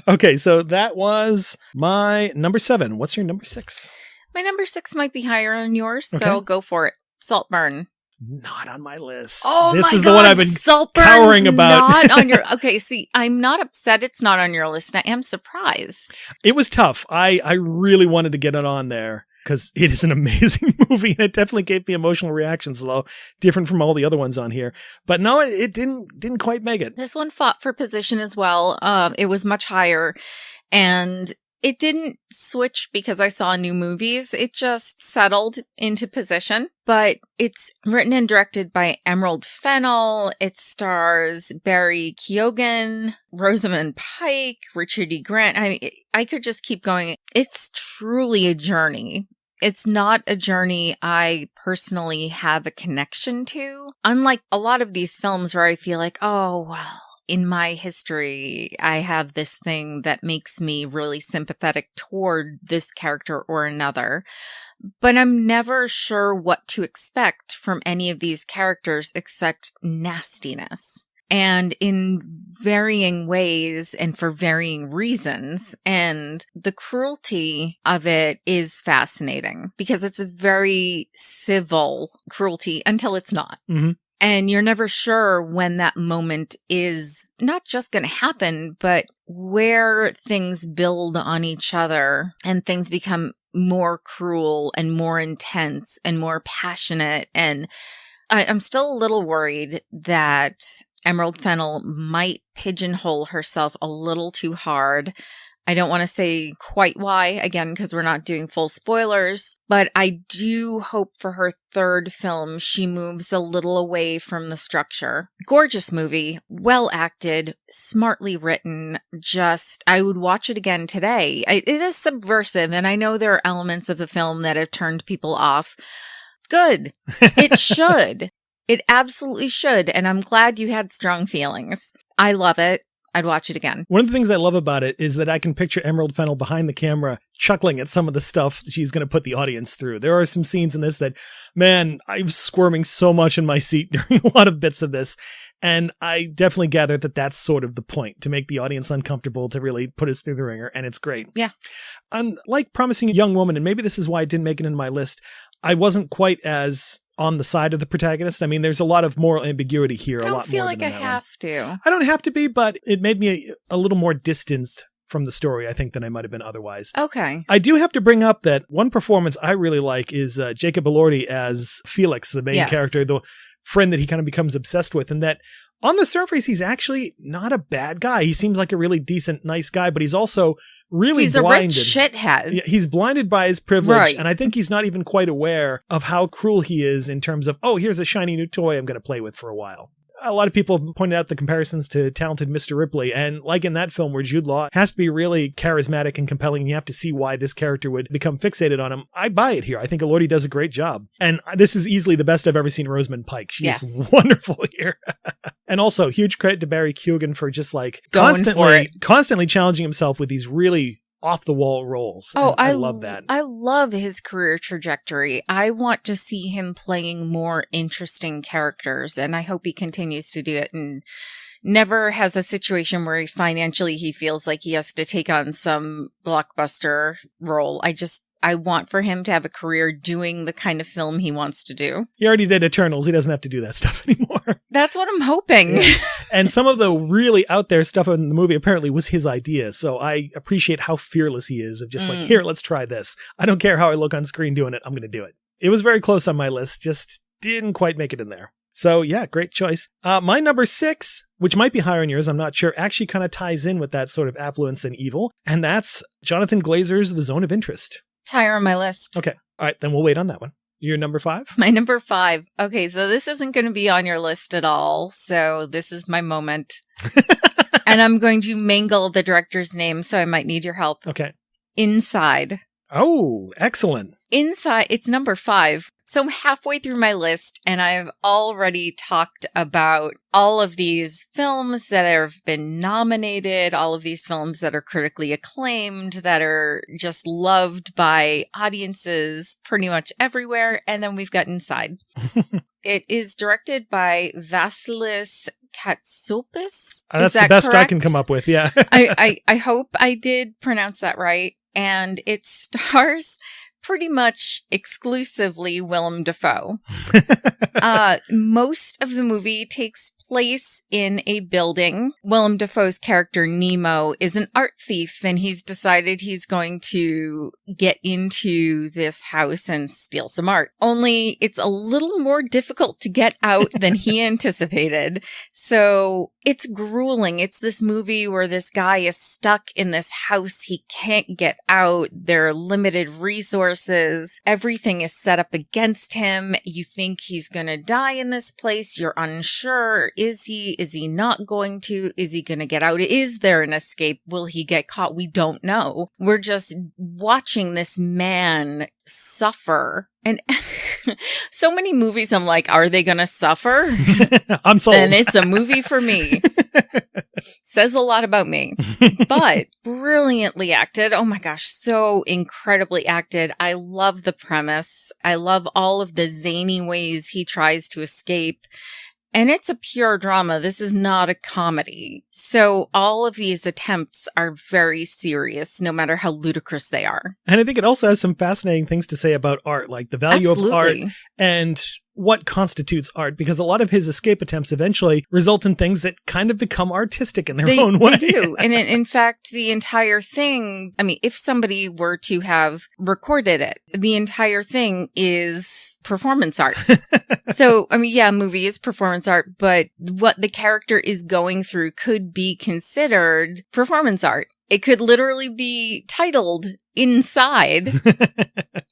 Okay, so that was my number 7. What's your number 6? My number 6 might be higher on yours, okay. So go for it. Saltburn. Not on my list. Oh this my is God, the one I've been cowering about. Not on your. Okay, see, I'm not upset it's not on your list. I am surprised. It was tough. I really wanted to get it on there because it is an amazing movie and it definitely gave me emotional reactions, although different from all the other ones on here. But no, it didn't quite make it. This one fought for position as well. It was much higher, and it didn't switch because I saw new movies. It just settled into position. But it's written and directed by Emerald Fennell. It stars Barry Keoghan, Rosamund Pike, Richard E. Grant. I mean, I could just keep going. It's truly a journey. It's not a journey I personally have a connection to. Unlike a lot of these films where I feel like, oh, well, in my history, I have this thing that makes me really sympathetic toward this character or another. But I'm never sure what to expect from any of these characters except nastiness. And in varying ways and for varying reasons. And the cruelty of it is fascinating because it's a very civil cruelty until it's not. Mm-hmm. And you're never sure when that moment is not just going to happen, but where things build on each other and things become more cruel and more intense and more passionate. And I'm still a little worried that Emerald Fennell might pigeonhole herself a little too hard. I don't want to say quite why, again, because we're not doing full spoilers, but I do hope for her third film, she moves a little away from the structure. Gorgeous movie, well acted, smartly written, I would watch it again today. It is subversive, and I know there are elements of the film that have turned people off. Good. It should. It absolutely should, and I'm glad you had strong feelings. I love it. I'd watch it again. One of the things I love about it is that I can picture Emerald Fennell behind the camera chuckling at some of the stuff she's going to put the audience through. There are some scenes in this that, man, I was squirming so much in my seat during a lot of bits of this. And I definitely gathered that that's sort of the point, to make the audience uncomfortable, to really put us through the ringer. And it's great. Yeah. Unlike Promising Young Woman, and maybe this is why I didn't make it into my list, I wasn't quite as on the side of the protagonist. I mean, there's a lot of moral ambiguity here. I don't feel like I have to. I don't have to be, but it made me a little more distanced from the story, I think, than I might have been otherwise. Okay. I do have to bring up that one performance I really like is Jacob Elordi as Felix, the main character, the friend that he kind of becomes obsessed with, and that on the surface, he's actually not a bad guy. He seems like a really decent, nice guy, but he's also really blinded. He's a rich shithead. Yeah, he's blinded by his privilege, right. And I think he's not even quite aware of how cruel he is in terms of, oh, here's a shiny new toy I'm going to play with for a while. A lot of people have pointed out the comparisons to Talented Mr. Ripley, and like in that film where Jude Law has to be really charismatic and compelling, and you have to see why this character would become fixated on him. I buy it here. I think Elordi does a great job. And this is easily the best I've ever seen Rosamund Pike. She is wonderful here. And also, huge credit to Barry Keoghan for just like constantly challenging himself with these really off-the-wall roles. Oh, I love that. I love his career trajectory. I want to see him playing more interesting characters, and I hope he continues to do it and never has a situation where financially he feels like he has to take on some blockbuster role. I want for him to have a career doing the kind of film he wants to do. He already did Eternals. He doesn't have to do that stuff anymore. That's what I'm hoping. Yeah. And some of the really out there stuff in the movie apparently was his idea. So I appreciate how fearless he is of just like, here, let's try this. I don't care how I look on screen doing it. I'm going to do it. It was very close on my list. Just didn't quite make it in there. So yeah, great choice. My number 6, which might be higher on yours, I'm not sure, actually kind of ties in with that sort of affluence and evil. And that's Jonathan Glazer's The Zone of Interest. It's higher on my list. Okay. All right. Then we'll wait on that one. Your number 5? My number 5. Okay. So this isn't going to be on your list at all. So this is my moment. And I'm going to mangle the director's name. So I might need your help. Okay. Inside. Oh, excellent. Inside. It's number 5. So I'm halfway through my list, and I've already talked about all of these films that have been nominated, all of these films that are critically acclaimed, that are just loved by audiences pretty much everywhere. And then we've got Inside. It is directed by Vasilis Katsopas. That's the best correct? I can come up with. Yeah. I hope I did pronounce that right. And it stars pretty much exclusively Willem Dafoe. Most of the movie takes place in a building. Willem Dafoe's character Nemo is an art thief, and he's decided he's going to get into this house and steal some art. Only it's a little more difficult to get out than he anticipated. So it's grueling. It's this movie where this guy is stuck in this house. He can't get out. There are limited resources. Everything is set up against him. You think he's going to die in this place. You're unsure. Is he? Is he not going to? Is he going to get out? Is there an escape? Will he get caught? We don't know. We're just watching this man suffer. And so many movies, I'm like, are they going to suffer? I'm sold. Then it's a movie for me. Says a lot about me. But brilliantly acted. Oh my gosh, so incredibly acted. I love the premise. I love all of the zany ways he tries to escape. And it's a pure drama. This is not a comedy. So all of these attempts are very serious, no matter how ludicrous they are. And I think it also has some fascinating things to say about art, like the value of art and what constitutes art, because a lot of his escape attempts eventually result in things that kind of become artistic in their own way. They do. And in fact, the entire thing, I mean, if somebody were to have recorded it, the entire thing is performance art. So, I mean, yeah, a movie is performance art, but what the character is going through could be considered performance art. It could literally be titled Inside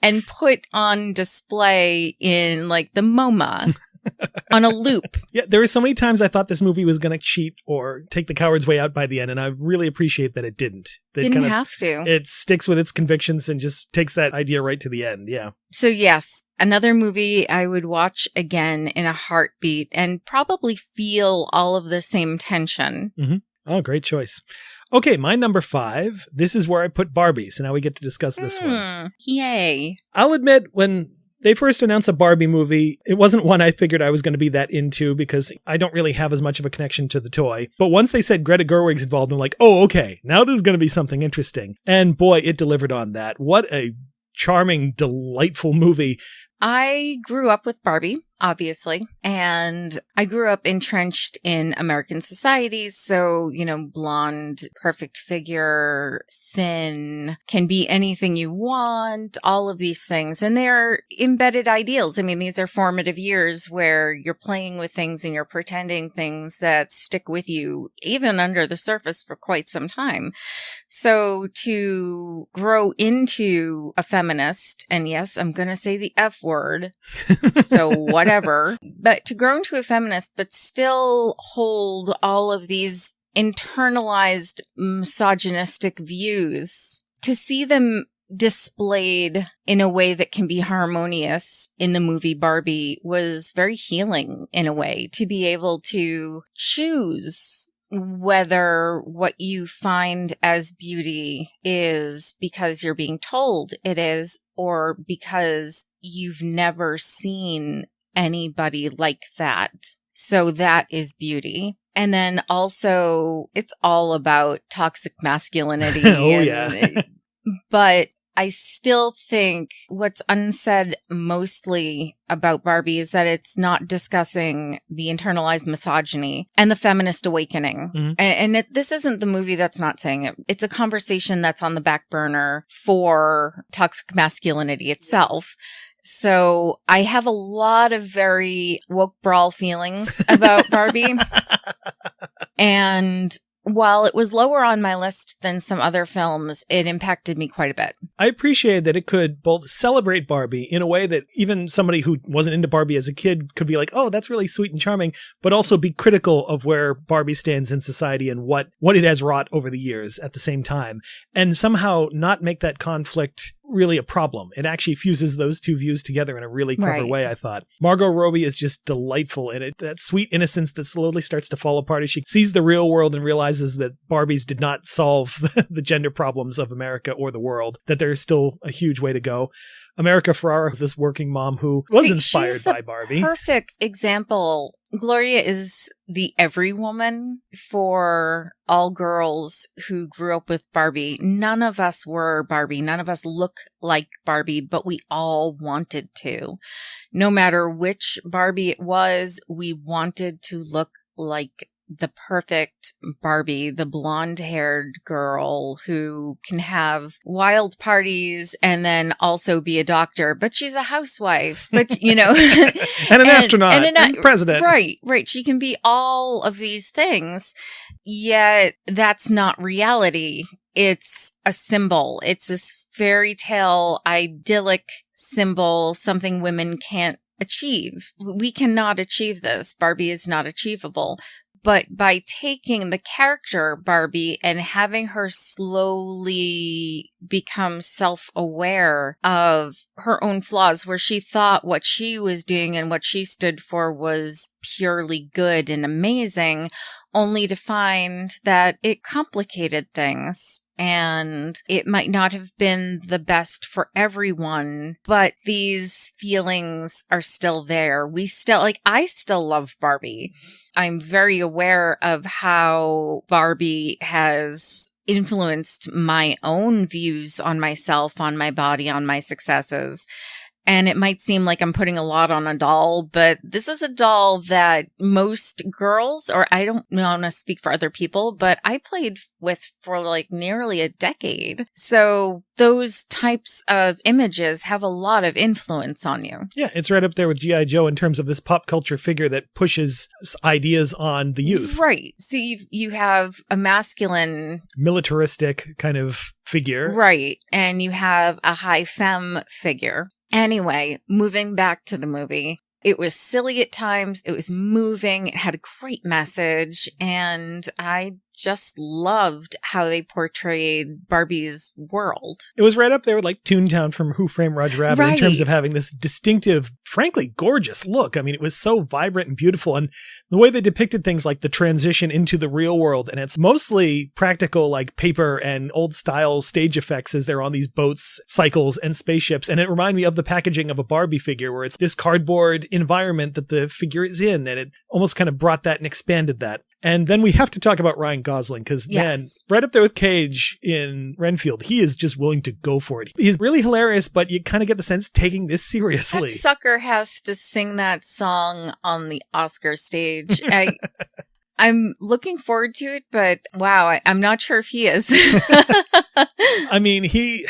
and put on display in like the MoMA on a loop. Yeah, there were so many times I thought this movie was going to cheat or take the coward's way out by the end, and I really appreciate that it didn't. Didn't have to. It sticks with its convictions and just takes that idea right to the end, yeah. So yes, another movie I would watch again in a heartbeat and probably feel all of the same tension. Mm-hmm. Oh, great choice. Okay, my number 5. This is where I put Barbie, so now we get to discuss this one. Yay. I'll admit, when they first announced a Barbie movie, it wasn't one I figured I was going to be that into because I don't really have as much of a connection to the toy. But once they said Greta Gerwig's involved, I'm like, oh, okay, now there's going to be something interesting. And boy, it delivered on that. What a charming, delightful movie. I grew up with Barbie, obviously, and I grew up entrenched in American society. So, you know, blonde, perfect figure, thin, can be anything you want, all of these things. And they're embedded ideals. I mean, these are formative years where you're playing with things and you're pretending things that stick with you, even under the surface for quite some time. So to grow into a feminist, and yes, I'm going to say the F word, so whatever, but to grow into a feminist, but still hold all of these internalized misogynistic views, to see them displayed in a way that can be harmonious in the movie Barbie was very healing in a way, to be able to choose whether what you find as beauty is because you're being told it is, or because you've never seen anybody like that. So that is beauty. And then also, it's all about toxic masculinity. Oh, yeah. But I still think what's unsaid mostly about Barbie is that it's not discussing the internalized misogyny and the feminist awakening. Mm-hmm. And this isn't the movie that's not saying it. It's a conversation that's on the back burner for toxic masculinity itself. So I have a lot of very woke brawl feelings about Barbie. And while it was lower on my list than some other films, it impacted me quite a bit. I appreciated that it could both celebrate Barbie in a way that even somebody who wasn't into Barbie as a kid could be like, oh, that's really sweet and charming, but also be critical of where Barbie stands in society and what it has wrought over the years at the same time, and somehow not make that conflict really a problem. It actually fuses those two views together in a really clever way, I thought. Margot Robbie is just delightful in it. That sweet innocence that slowly starts to fall apart as she sees the real world and realizes that Barbies did not solve the gender problems of America or the world, that there's still a huge way to go. America Ferrara is this working mom who was inspired by Barbie. Perfect example. Gloria is the every woman for all girls who grew up with Barbie. None of us were Barbie. None of us look like Barbie, but we all wanted to. No matter which Barbie it was, we wanted to look like the perfect Barbie, the blonde-haired girl who can have wild parties and then also be a doctor, but she's a housewife, but you know, and an astronaut, and president. Right. She can be all of these things, yet that's not reality. It's a symbol. It's this fairy tale, idyllic symbol, something women can't achieve. We cannot achieve this. Barbie is not achievable. But by taking the character Barbie and having her slowly become self-aware of her own flaws, where she thought what she was doing and what she stood for was purely good and amazing, only to find that it complicated things. And it might not have been the best for everyone, but these feelings are still there. I still love Barbie. I'm very aware of how Barbie has influenced my own views on myself, on my body, on my successes. And it might seem like I'm putting a lot on a doll, but this is a doll that most girls, or I don't want to speak for other people, but I played with for like nearly a decade. So those types of images have a lot of influence on you. Yeah, it's right up there with G.I. Joe in terms of this pop culture figure that pushes ideas on the youth. Right. So you have a masculine, militaristic kind of figure. Right. And you have a high femme figure. Anyway, moving back to the movie, it was silly at times. It was moving. It had a great message. And I just loved how they portrayed Barbie's world. It was right up there with like Toontown from Who Framed Roger Rabbit in terms of having this distinctive, frankly, gorgeous look. I mean, it was so vibrant and beautiful. And the way they depicted things like the transition into the real world, and it's mostly practical, like paper and old style stage effects as they're on these boats, cycles, and spaceships. And it reminded me of the packaging of a Barbie figure where it's this cardboard environment that the figure is in. And it almost kind of brought that and expanded that. And then we have to talk about Ryan Gosling because, man, right up there with Cage in Renfield, he is just willing to go for it. He's really hilarious, but you kind of get the sense taking this seriously. That sucker has to sing that song on the Oscar stage. I'm looking forward to it, but wow, I'm not sure if he is. I mean, he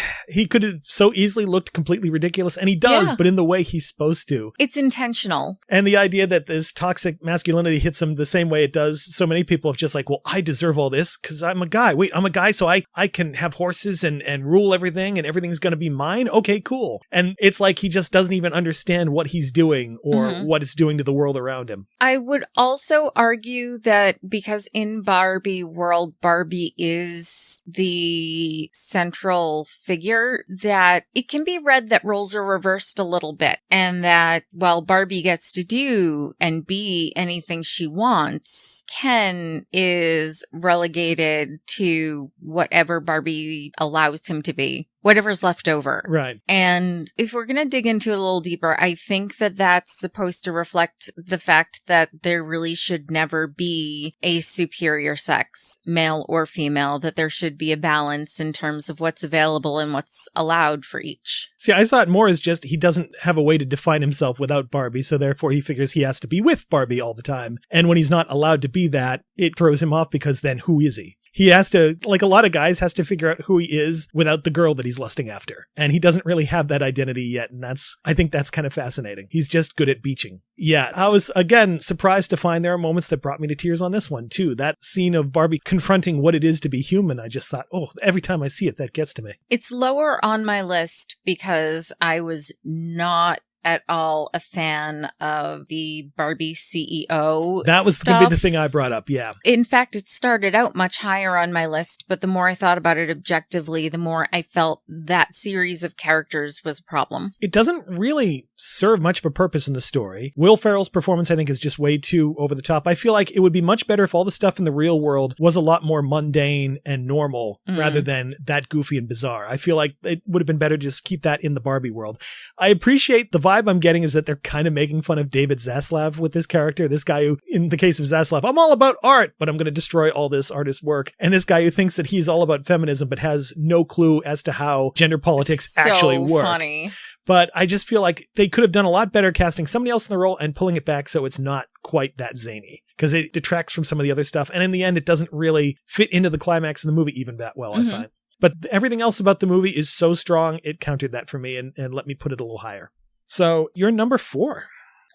could have so easily looked completely ridiculous, and he does, but in the way he's supposed to. It's intentional. And the idea that this toxic masculinity hits him the same way it does so many people, of just like, well, I deserve all this because I'm a guy. Wait, I'm a guy, so I can have horses and rule everything, and everything's going to be mine? Okay, cool. And it's like he just doesn't even understand what he's doing or what it's doing to the world around him. I would also argue that because in Barbie world, Barbie is the central figure, that it can be read that roles are reversed a little bit, and that while Barbie gets to do and be anything she wants, Ken is relegated to whatever Barbie allows him to be. Whatever's left over. Right. And if we're going to dig into it a little deeper, I think that that's supposed to reflect the fact that there really should never be a superior sex, male or female, that there should be a balance in terms of what's available and what's allowed for each. See, I saw it more as just he doesn't have a way to define himself without Barbie, so therefore he figures he has to be with Barbie all the time. And when he's not allowed to be that, it throws him off because then who is he? He has to, like a lot of guys, has to figure out who he is without the girl that he's lusting after. And he doesn't really have that identity yet. And I think that's kind of fascinating. He's just good at beaching. Yeah, I was, again, surprised to find there are moments that brought me to tears on this one, too. That scene of Barbie confronting what it is to be human, I just thought, oh, every time I see it, that gets to me. It's lower on my list because I was not at all a fan of the Barbie CEO That was stuff. going to be the thing I brought up, yeah. In fact, it started out much higher on my list, but the more I thought about it objectively, the more I felt that series of characters was a problem. It doesn't really serve much of a purpose in the story. Will Ferrell's performance, I think, is just way too over the top. I feel like it would be much better if all the stuff in the real world was a lot more mundane and normal rather than that goofy and bizarre. I feel like it would have been better to just keep that in the Barbie world. I appreciate the vibe I'm getting is that they're kind of making fun of David Zaslav with this character. This guy who, in the case of Zaslav, I'm all about art, but I'm going to destroy all this artist's work. And this guy who thinks that he's all about feminism, but has no clue as to how gender politics actually work. Funny. But I just feel like they could have done a lot better casting somebody else in the role and pulling it back so it's not quite that zany, because it detracts from some of the other stuff. And in the end, it doesn't really fit into the climax of the movie even that well, I find. But everything else about the movie is so strong, it countered that for me and let me put it a little higher. So you're number 4.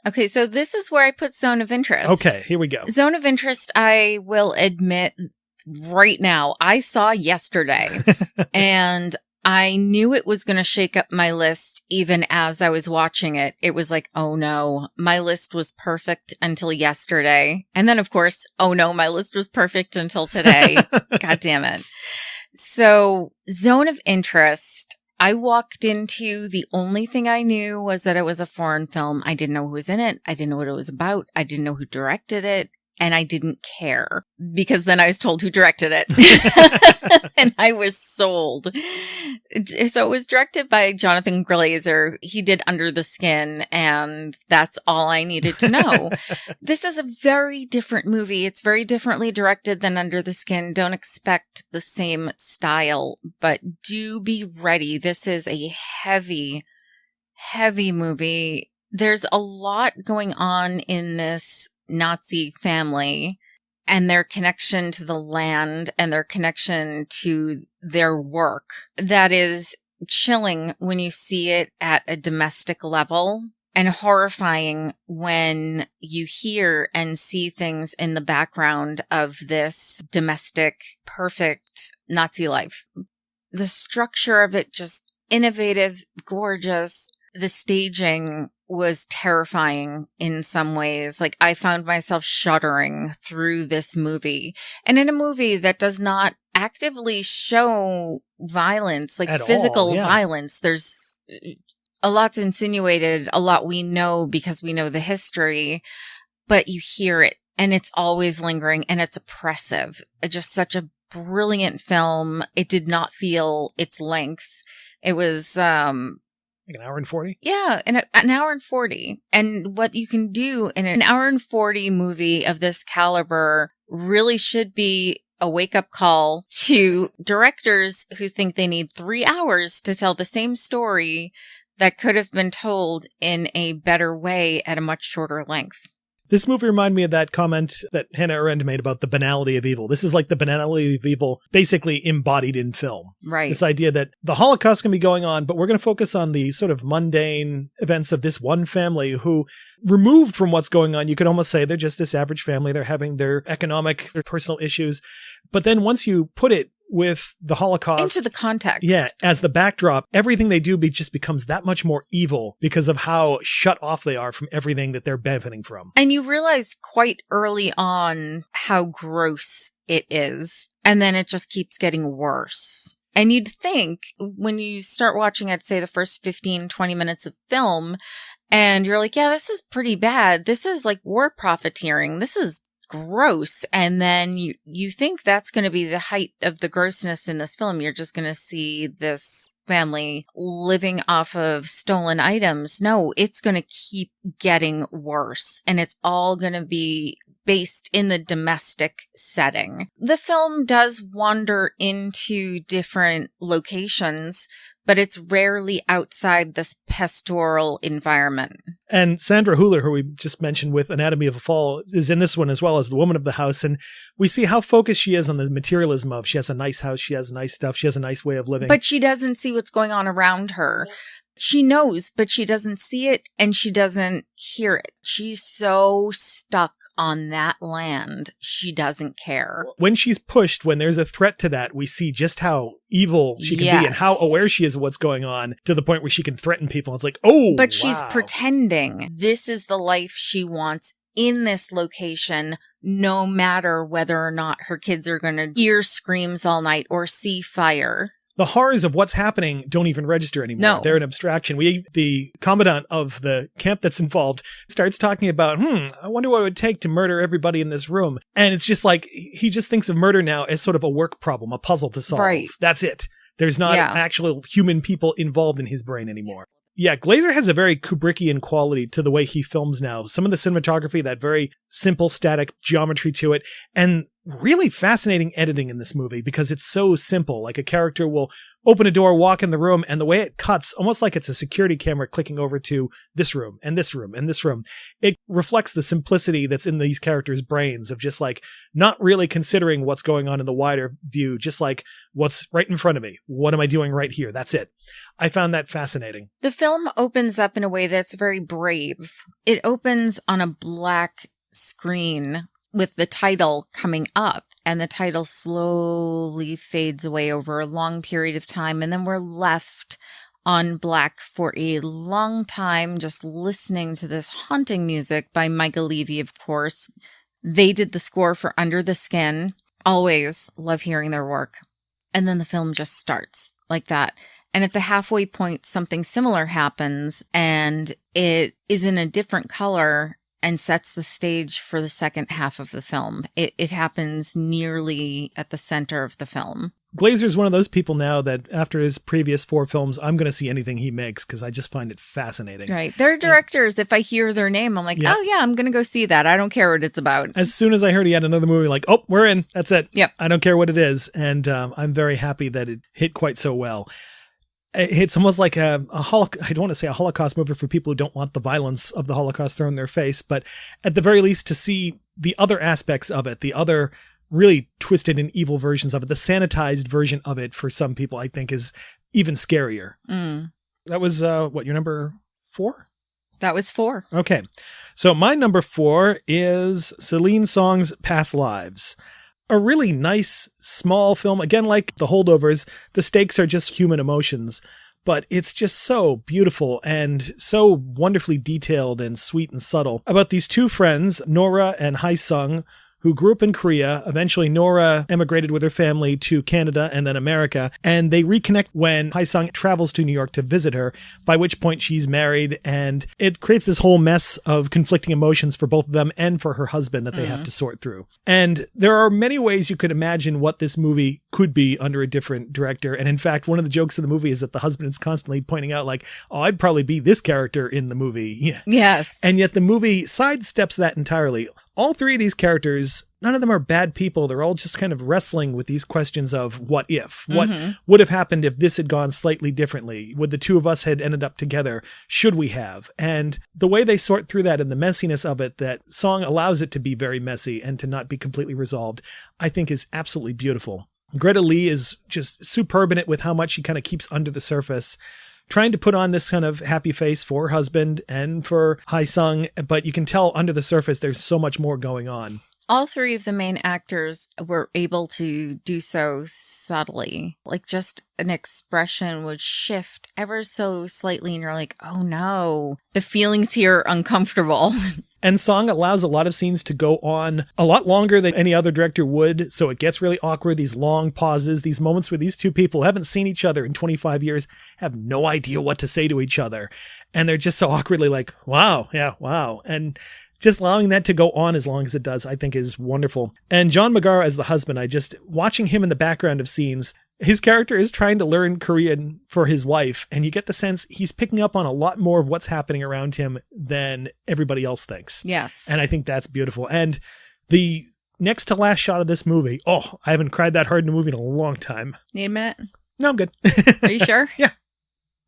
Okay, so this is where I put Zone of Interest. Okay, here we go. Zone of Interest, I will admit right now, I saw yesterday and I knew it was going to shake up my list even as I was watching it. It was like, oh no, my list was perfect until yesterday. And then, of course, oh no, my list was perfect until today. God damn it. So, Zone of Interest, I walked into, the only thing I knew was that it was a foreign film. I didn't know who was in it. I didn't know what it was about. I didn't know who directed it. And I didn't care because then I was told who directed it and I was sold. So it was directed by Jonathan Glazer. He did Under the Skin and that's all I needed to know. This is a very different movie. It's very differently directed than Under the Skin. Don't expect the same style, but do be ready. This is a heavy heavy movie. There's a lot going on in this Nazi family and their connection to the land and their connection to their work that is chilling when you see it at a domestic level, and horrifying when you hear and see things in the background of this domestic, perfect Nazi life. The structure of it, just innovative, gorgeous. The staging was terrifying in some ways. Like, I found myself shuddering through this movie. And in a movie that does not actively show violence, like At physical all, yeah. violence, there's a lot's insinuated, a lot we know because we know the history, but you hear it and it's always lingering and it's oppressive. Just such a brilliant film. It did not feel its length. It was, Like an hour and 40? yeah, an hour and 40. And what you can do in an hour and 40 movie of this caliber really should be a wake-up call to directors who think they need 3 hours to tell the same story that could have been told in a better way at a much shorter length. This movie reminded me of that comment that Hannah Arendt made about the banality of evil. This is like the banality of evil basically embodied in film. Right. This idea that the Holocaust can be going on, but we're going to focus on the sort of mundane events of this one family who, removed from what's going on, you could almost say they're just this average family. They're having their economic, their personal issues. But then once you put it with the Holocaust into the context. Yeah, as the backdrop, everything they do just becomes that much more evil because of how shut off they are from everything that they're benefiting from. And you realize quite early on how gross it is. And then it just keeps getting worse. And you'd think when you start watching, I'd say the first 15, 20 minutes of film, and you're like, yeah, this is pretty bad. This is like war profiteering. This is gross. And then you think that's going to be the height of the grossness in this film. You're just going to see this family living off of stolen items. No, it's going to keep getting worse. And it's all going to be based in the domestic setting. The film does wander into different locations, but it's rarely outside this pastoral environment. And Sandra Hüller, who we just mentioned with Anatomy of a Fall, is in this one as well as the woman of the house. And we see how focused she is on the materialism of she has a nice house, she has nice stuff, she has a nice way of living. But she doesn't see what's going on around her. She knows, but she doesn't see it and she doesn't hear it. She's so stuck on that land, she doesn't care. When she's pushed, when there's a threat to that, we see just how evil she can be and how aware she is of what's going on, to the point where she can threaten people. It's like, oh, but she's pretending this is the life she wants in this location, no matter whether or not her kids are going to hear screams all night or see fire. The horrors of what's happening don't even register anymore. No. They're an abstraction. The commandant of the camp that's involved starts talking about, I wonder what it would take to murder everybody in this room. And it's just like, he just thinks of murder now as sort of a work problem, a puzzle to solve. Right. That's it. There's not actual human people involved in his brain anymore. Yeah, Glazer has a very Kubrickian quality to the way he films now. Some of the cinematography, that very simple, static geometry to it, and really fascinating editing in this movie because it's so simple. Like, a character will open a door, walk in the room, and the way it cuts, almost like it's a security camera clicking over to this room and this room and this room. It reflects the simplicity that's in these characters' brains of just like not really considering what's going on in the wider view, just like what's right in front of me. What am I doing right here? That's it. I found that fascinating. The film opens up in a way that's very brave. It opens on a black screen with the title coming up, and the title slowly fades away over a long period of time. And then we're left on black for a long time, just listening to this haunting music by Michael Levy, of course. They did the score for Under the Skin. Always love hearing their work. And then the film just starts like that. And at the halfway point, something similar happens, and it is in a different color and sets the stage for the second half of the film. It happens nearly at the center of the film. Glazer's one of those people now that after his previous 4 films, I'm going to see anything he makes because I just find it fascinating. Right. They're directors. If I hear their name, I'm like, oh yeah, I'm going to go see that. I don't care what it's about. As soon as I heard he had another movie, like, oh, we're in. That's it. Yep. I don't care what it is. And I'm very happy that it hit quite so well. It's almost like I don't want to say a Holocaust movie for people who don't want the violence of the Holocaust thrown in their face, but at the very least to see the other aspects of it, the other really twisted and evil versions of it, the sanitized version of it for some people, I think is even scarier. That was, your number 4? That was 4. Okay. So my number 4 is Celine Song's Past Lives. A really nice, small film. Again, like The Holdovers, the stakes are just human emotions, but it's just so beautiful and so wonderfully detailed and sweet and subtle about these two friends, Nora and Hae-sung, who grew up in Korea. Eventually, Nora emigrated with her family to Canada and then America, and they reconnect when Hae-sung travels to New York to visit her, by which point she's married, and it creates this whole mess of conflicting emotions for both of them and for her husband that they have to sort through. And there are many ways you could imagine what this movie could be under a different director, and in fact, one of the jokes of the movie is that the husband is constantly pointing out, like, oh, I'd probably be this character in the movie. Yeah. Yes. And yet the movie sidesteps that entirely. All three of these characters, none of them are bad people. They're all just kind of wrestling with these questions of what if? What would have happened if this had gone slightly differently? Would the two of us had ended up together? Should we have? And the way they sort through that and the messiness of it, that Song allows it to be very messy and to not be completely resolved, I think is absolutely beautiful. Greta Lee is just superb in it with how much she kind of keeps under the surface, trying to put on this kind of happy face for her husband and for Hae-sung, but you can tell under the surface there's so much more going on. All three of the main actors were able to do so subtly. Like just an expression would shift ever so slightly and you're like, oh no, the feelings here are uncomfortable. And Song allows a lot of scenes to go on a lot longer than any other director would, so it gets really awkward, these long pauses, these moments where these two people haven't seen each other in 25 years, have no idea what to say to each other, and they're just so awkwardly like, wow, yeah, wow. And just allowing that to go on as long as it does, I think is wonderful. And John Magara as the husband, watching him in the background of scenes, his character is trying to learn Korean for his wife, and you get the sense he's picking up on a lot more of what's happening around him than everybody else thinks. Yes. And I think that's beautiful. And the next to last shot of this movie, I haven't cried that hard in a movie in a long time. Need a minute? No, I'm good. Are you sure? Yeah.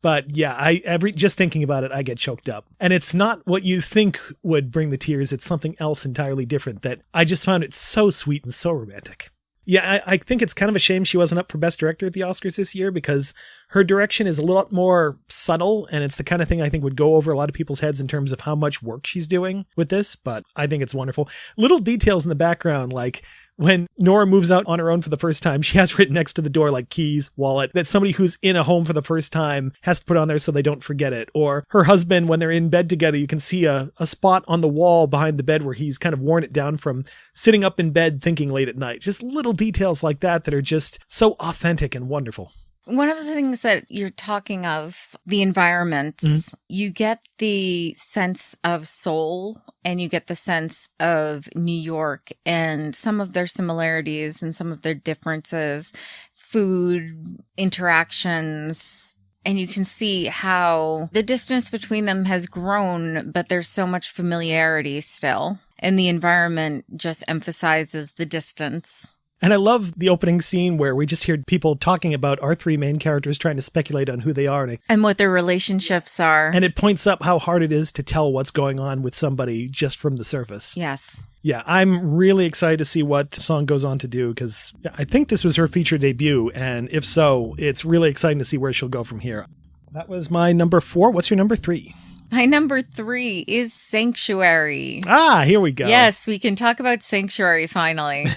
But yeah, just thinking about it, I get choked up. And it's not what you think would bring the tears. It's something else entirely different that I just found it so sweet and so romantic. Yeah, I think it's kind of a shame she wasn't up for Best Director at the Oscars this year because her direction is a lot more subtle, and it's the kind of thing I think would go over a lot of people's heads in terms of how much work she's doing with this, but I think it's wonderful. Little details in the background, like when Nora moves out on her own for the first time, she has written next to the door, like keys, wallet, that somebody who's in a home for the first time has to put on there so they don't forget it. Or her husband, when they're in bed together, you can see a spot on the wall behind the bed where he's kind of worn it down from sitting up in bed thinking late at night. Just little details like that are just so authentic and wonderful. One of the things that you're talking of, the environments, you get the sense of Seoul and you get the sense of New York and some of their similarities and some of their differences, food, interactions, and you can see how the distance between them has grown, but there's so much familiarity still. And the environment just emphasizes the distance. And I love the opening scene where we just hear people talking about our three main characters trying to speculate on who they are. And what their relationships are. And it points up how hard it is to tell what's going on with somebody just from the surface. Yes. Yeah, I'm really excited to see what Song goes on to do because I think this was her feature debut. And if so, it's really exciting to see where she'll go from here. That was my number 4. What's your number 3? My number 3 is Sanctuary. Ah, here we go. Yes, we can talk about Sanctuary finally.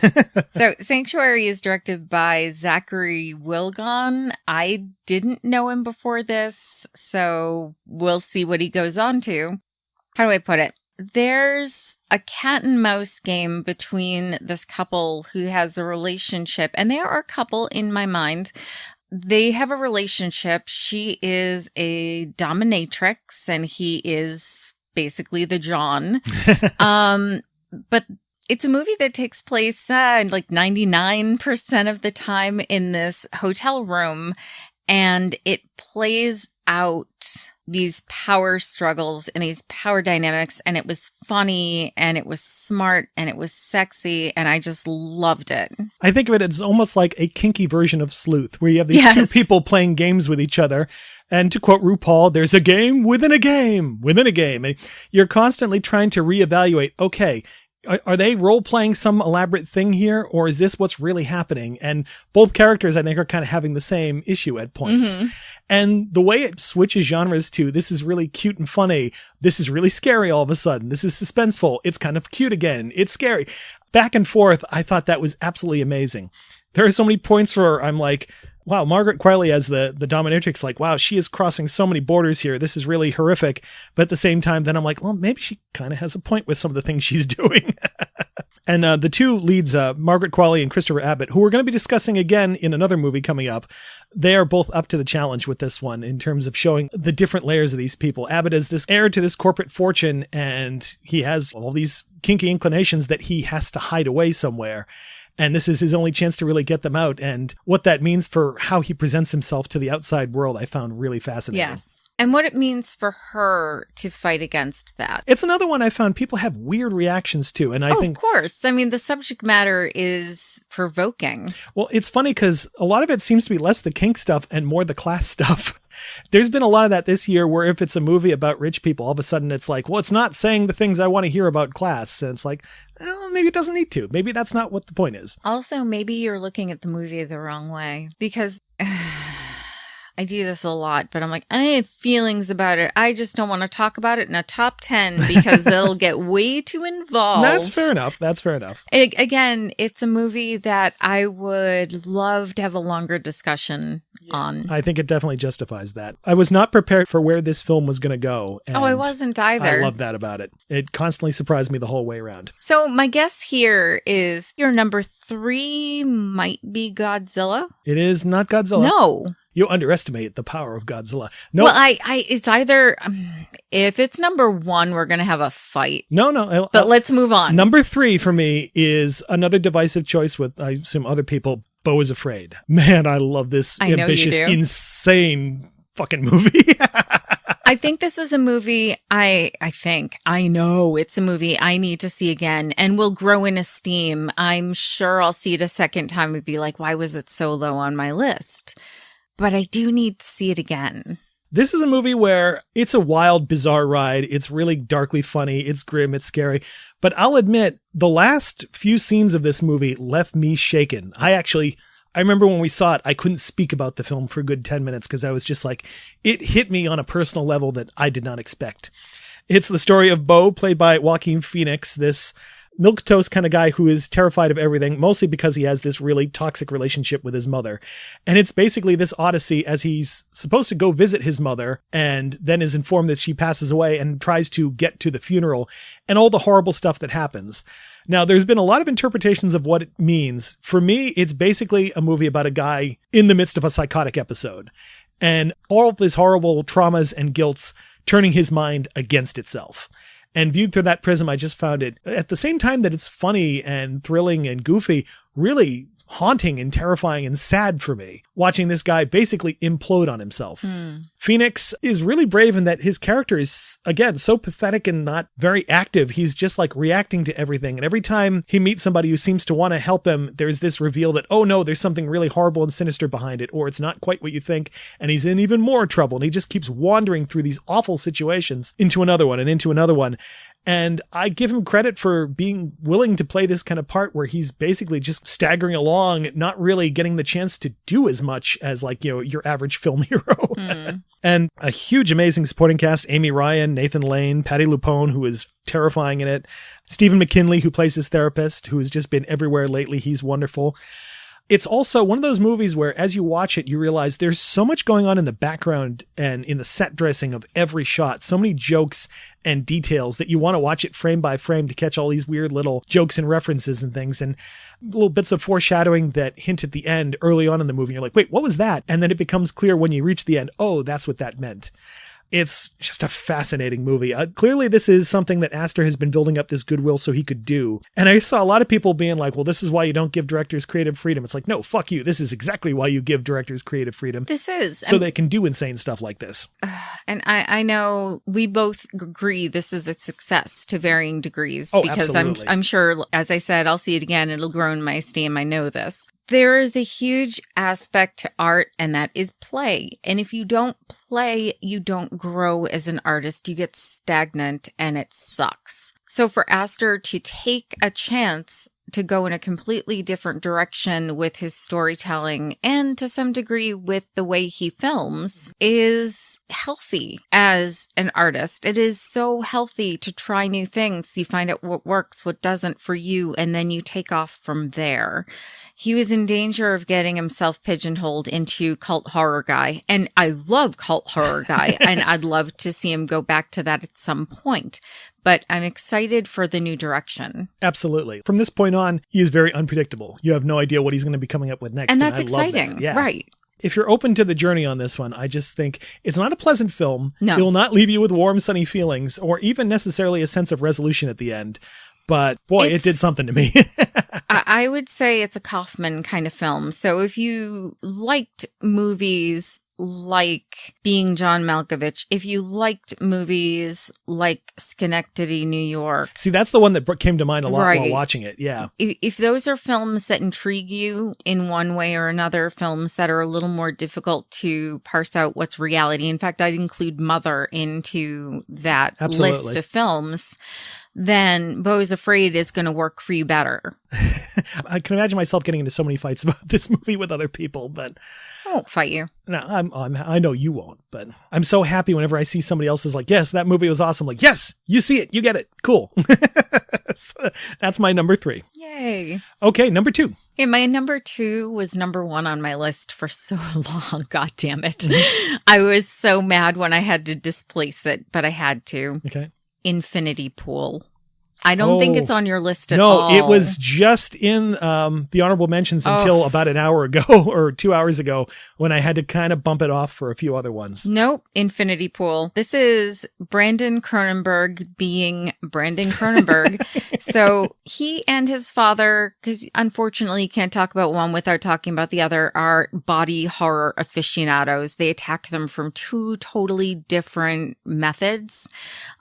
So Sanctuary is directed by Zachary Wilgon. I didn't know him before this, so we'll see what he goes on to. How do I put it? There's a cat and mouse game between this couple who has a relationship, and they are a couple in my mind. They have a relationship. She is a dominatrix and he is basically the John. But it's a movie that takes place like 99% of the time in this hotel room, and it plays out these power struggles and these power dynamics, and it was funny and it was smart and it was sexy, and I just loved it. I think of it as almost like a kinky version of Sleuth, where you have these two people playing games with each other. And to quote RuPaul, there's a game within a game within a game. And you're constantly trying to reevaluate, okay, are they role-playing some elaborate thing here, or is this what's really happening? And both characters, I think, are kind of having the same issue at points. Mm-hmm. And the way it switches genres to, this is really cute and funny, this is really scary all of a sudden, this is suspenseful, it's kind of cute again, it's scary. Back and forth, I thought that was absolutely amazing. There are so many points where I'm like, wow, Margaret Qualley as the dominatrix, like, wow, she is crossing so many borders here. This is really horrific. But at the same time, then I'm like, well, maybe she kind of has a point with some of the things she's doing. And the two leads, Margaret Qualley and Christopher Abbott, who we're going to be discussing again in another movie coming up, they are both up to the challenge with this one in terms of showing the different layers of these people. Abbott is this heir to this corporate fortune, and he has all these kinky inclinations that he has to hide away somewhere. And this is his only chance to really get them out. And what that means for how he presents himself to the outside world, I found really fascinating. Yes. And what it means for her to fight against that. It's another one I found people have weird reactions to. And I think, of course. I mean, the subject matter is provoking. Well, it's funny because a lot of it seems to be less the kink stuff and more the class stuff. There's been a lot of that this year where if it's a movie about rich people, all of a sudden it's like, well, it's not saying the things I want to hear about class. And it's like, well, maybe it doesn't need to. Maybe that's not what the point is. Also, maybe you're looking at the movie the wrong way, because I do this a lot, but I'm like, I have feelings about it. I just don't want to talk about it in a top 10 because they'll get way too involved. That's fair enough. That's fair enough. Again, it's a movie that I would love to have a longer discussion on. I think it definitely justifies that. I was not prepared for where this film was going to go. Oh, I wasn't either. I love that about it. It constantly surprised me the whole way around. So my guess here is your number 3 might be Godzilla. It is not Godzilla. No. You underestimate the power of Godzilla. No. Well, it's either, if it's number 1, we're going to have a fight. No. But let's move on. Number 3 for me is another divisive choice with, I assume, other people. Beau is Afraid. Man, I love this ambitious, insane fucking movie. I think this is a movie I know it's a movie I need to see again and will grow in esteem. I'm sure I'll see it a second time and be like, why was it so low on my list? But I do need to see it again. This is a movie where it's a wild, bizarre ride. It's really darkly funny. It's grim. It's scary. But I'll admit, the last few scenes of this movie left me shaken. I remember when we saw it, I couldn't speak about the film for a good 10 minutes because I was just like, it hit me on a personal level that I did not expect. It's the story of Beau, played by Joaquin Phoenix, this milquetoast kind of guy who is terrified of everything, mostly because he has this really toxic relationship with his mother. And it's basically this odyssey as he's supposed to go visit his mother and then is informed that she passes away and tries to get to the funeral and all the horrible stuff that happens. Now, there's been a lot of interpretations of what it means. For me, it's basically a movie about a guy in the midst of a psychotic episode and all of his horrible traumas and guilts turning his mind against itself. And viewed through that prism, I just found it, at the same time that it's funny and thrilling and goofy, really haunting and terrifying and sad for me, watching this guy basically implode on himself. Phoenix is really brave in that his character is, again, so pathetic and not very active. He's just like reacting to everything. And every time he meets somebody who seems to want to help him, there's this reveal that, oh no, there's something really horrible and sinister behind it, or it's not quite what you think, and he's in even more trouble. And he just keeps wandering through these awful situations into another one and into another one. And I give him credit for being willing to play this kind of part where he's basically just staggering along, not really getting the chance to do as much as like, you know, your average film hero. And a huge, amazing supporting cast: Amy Ryan, Nathan Lane, Patti LuPone, who is terrifying in it, Stephen McKinley, who plays his therapist, who has just been everywhere lately. He's wonderful. It's also one of those movies where as you watch it, you realize there's so much going on in the background and in the set dressing of every shot, so many jokes and details that you want to watch it frame by frame to catch all these weird little jokes and references and things and little bits of foreshadowing that hint at the end early on in the movie. You're like, wait, what was that? And then it becomes clear when you reach the end, oh, that's what that meant. It's just a fascinating movie. Clearly, this is something that Aster has been building up this goodwill so he could do. And I saw a lot of people being like, well, this is why you don't give directors creative freedom. It's like, no, fuck you. This is exactly why you give directors creative freedom. This is. So they can do insane stuff like this. And I know we both agree this is a success to varying degrees. Oh, because absolutely. I'm sure, as I said, I'll see it again. It'll grow in my esteem. I know this. There is a huge aspect to art, and that is play. And if you don't play, you don't grow as an artist. You get stagnant, and it sucks. So for Aster to take a chance to go in a completely different direction with his storytelling and to some degree with the way he films is healthy as an artist. It is so healthy to try new things. You find out what works, what doesn't for you, and then you take off from there. He was in danger of getting himself pigeonholed into cult horror guy. And I love cult horror guy, and I'd love to see him go back to that at some point. But I'm excited for the new direction. Absolutely. From this point on, he is very unpredictable. You have no idea what he's going to be coming up with next. And that's I love exciting. that. Yeah. Right. If you're open to the journey on this one, I just think it's not a pleasant film. No. It will not leave you with warm, sunny feelings or even necessarily a sense of resolution at the end. But boy, it did something to me. I would say it's a Kaufman kind of film. So if you liked movies like Being John Malkovich, if you liked movies like Schenectady, New York. See, that's the one that came to mind a lot Right. while watching it. Yeah. If those are films that intrigue you in one way or another, films that are a little more difficult to parse out what's reality. In fact, I'd include Mother into that Absolutely. list of films. Then Beau is Afraid is going to work for you better. I can imagine myself getting into so many fights about this movie with other people, but I won't fight you. no, I know you won't, but I'm so happy whenever I see somebody else is like, yes, that movie was awesome. Like, yes, you see it, you get it. Cool. So that's my number 3. Yay. Okay, number 2. Yeah, my number 2 was number 1 on my list for so long. God damn it. I was so mad when I had to displace it, but I had to. Okay. Infinity Pool. I don't think it's on your list at all. No, it was just in the honorable mentions until about an hour ago or 2 hours ago when I had to kind of bump it off for a few other ones. Nope. Infinity Pool. This is Brandon Cronenberg being Brandon Cronenberg. So he and his father, because unfortunately you can't talk about one without talking about the other, are body horror aficionados. They attack them from 2 totally different methods.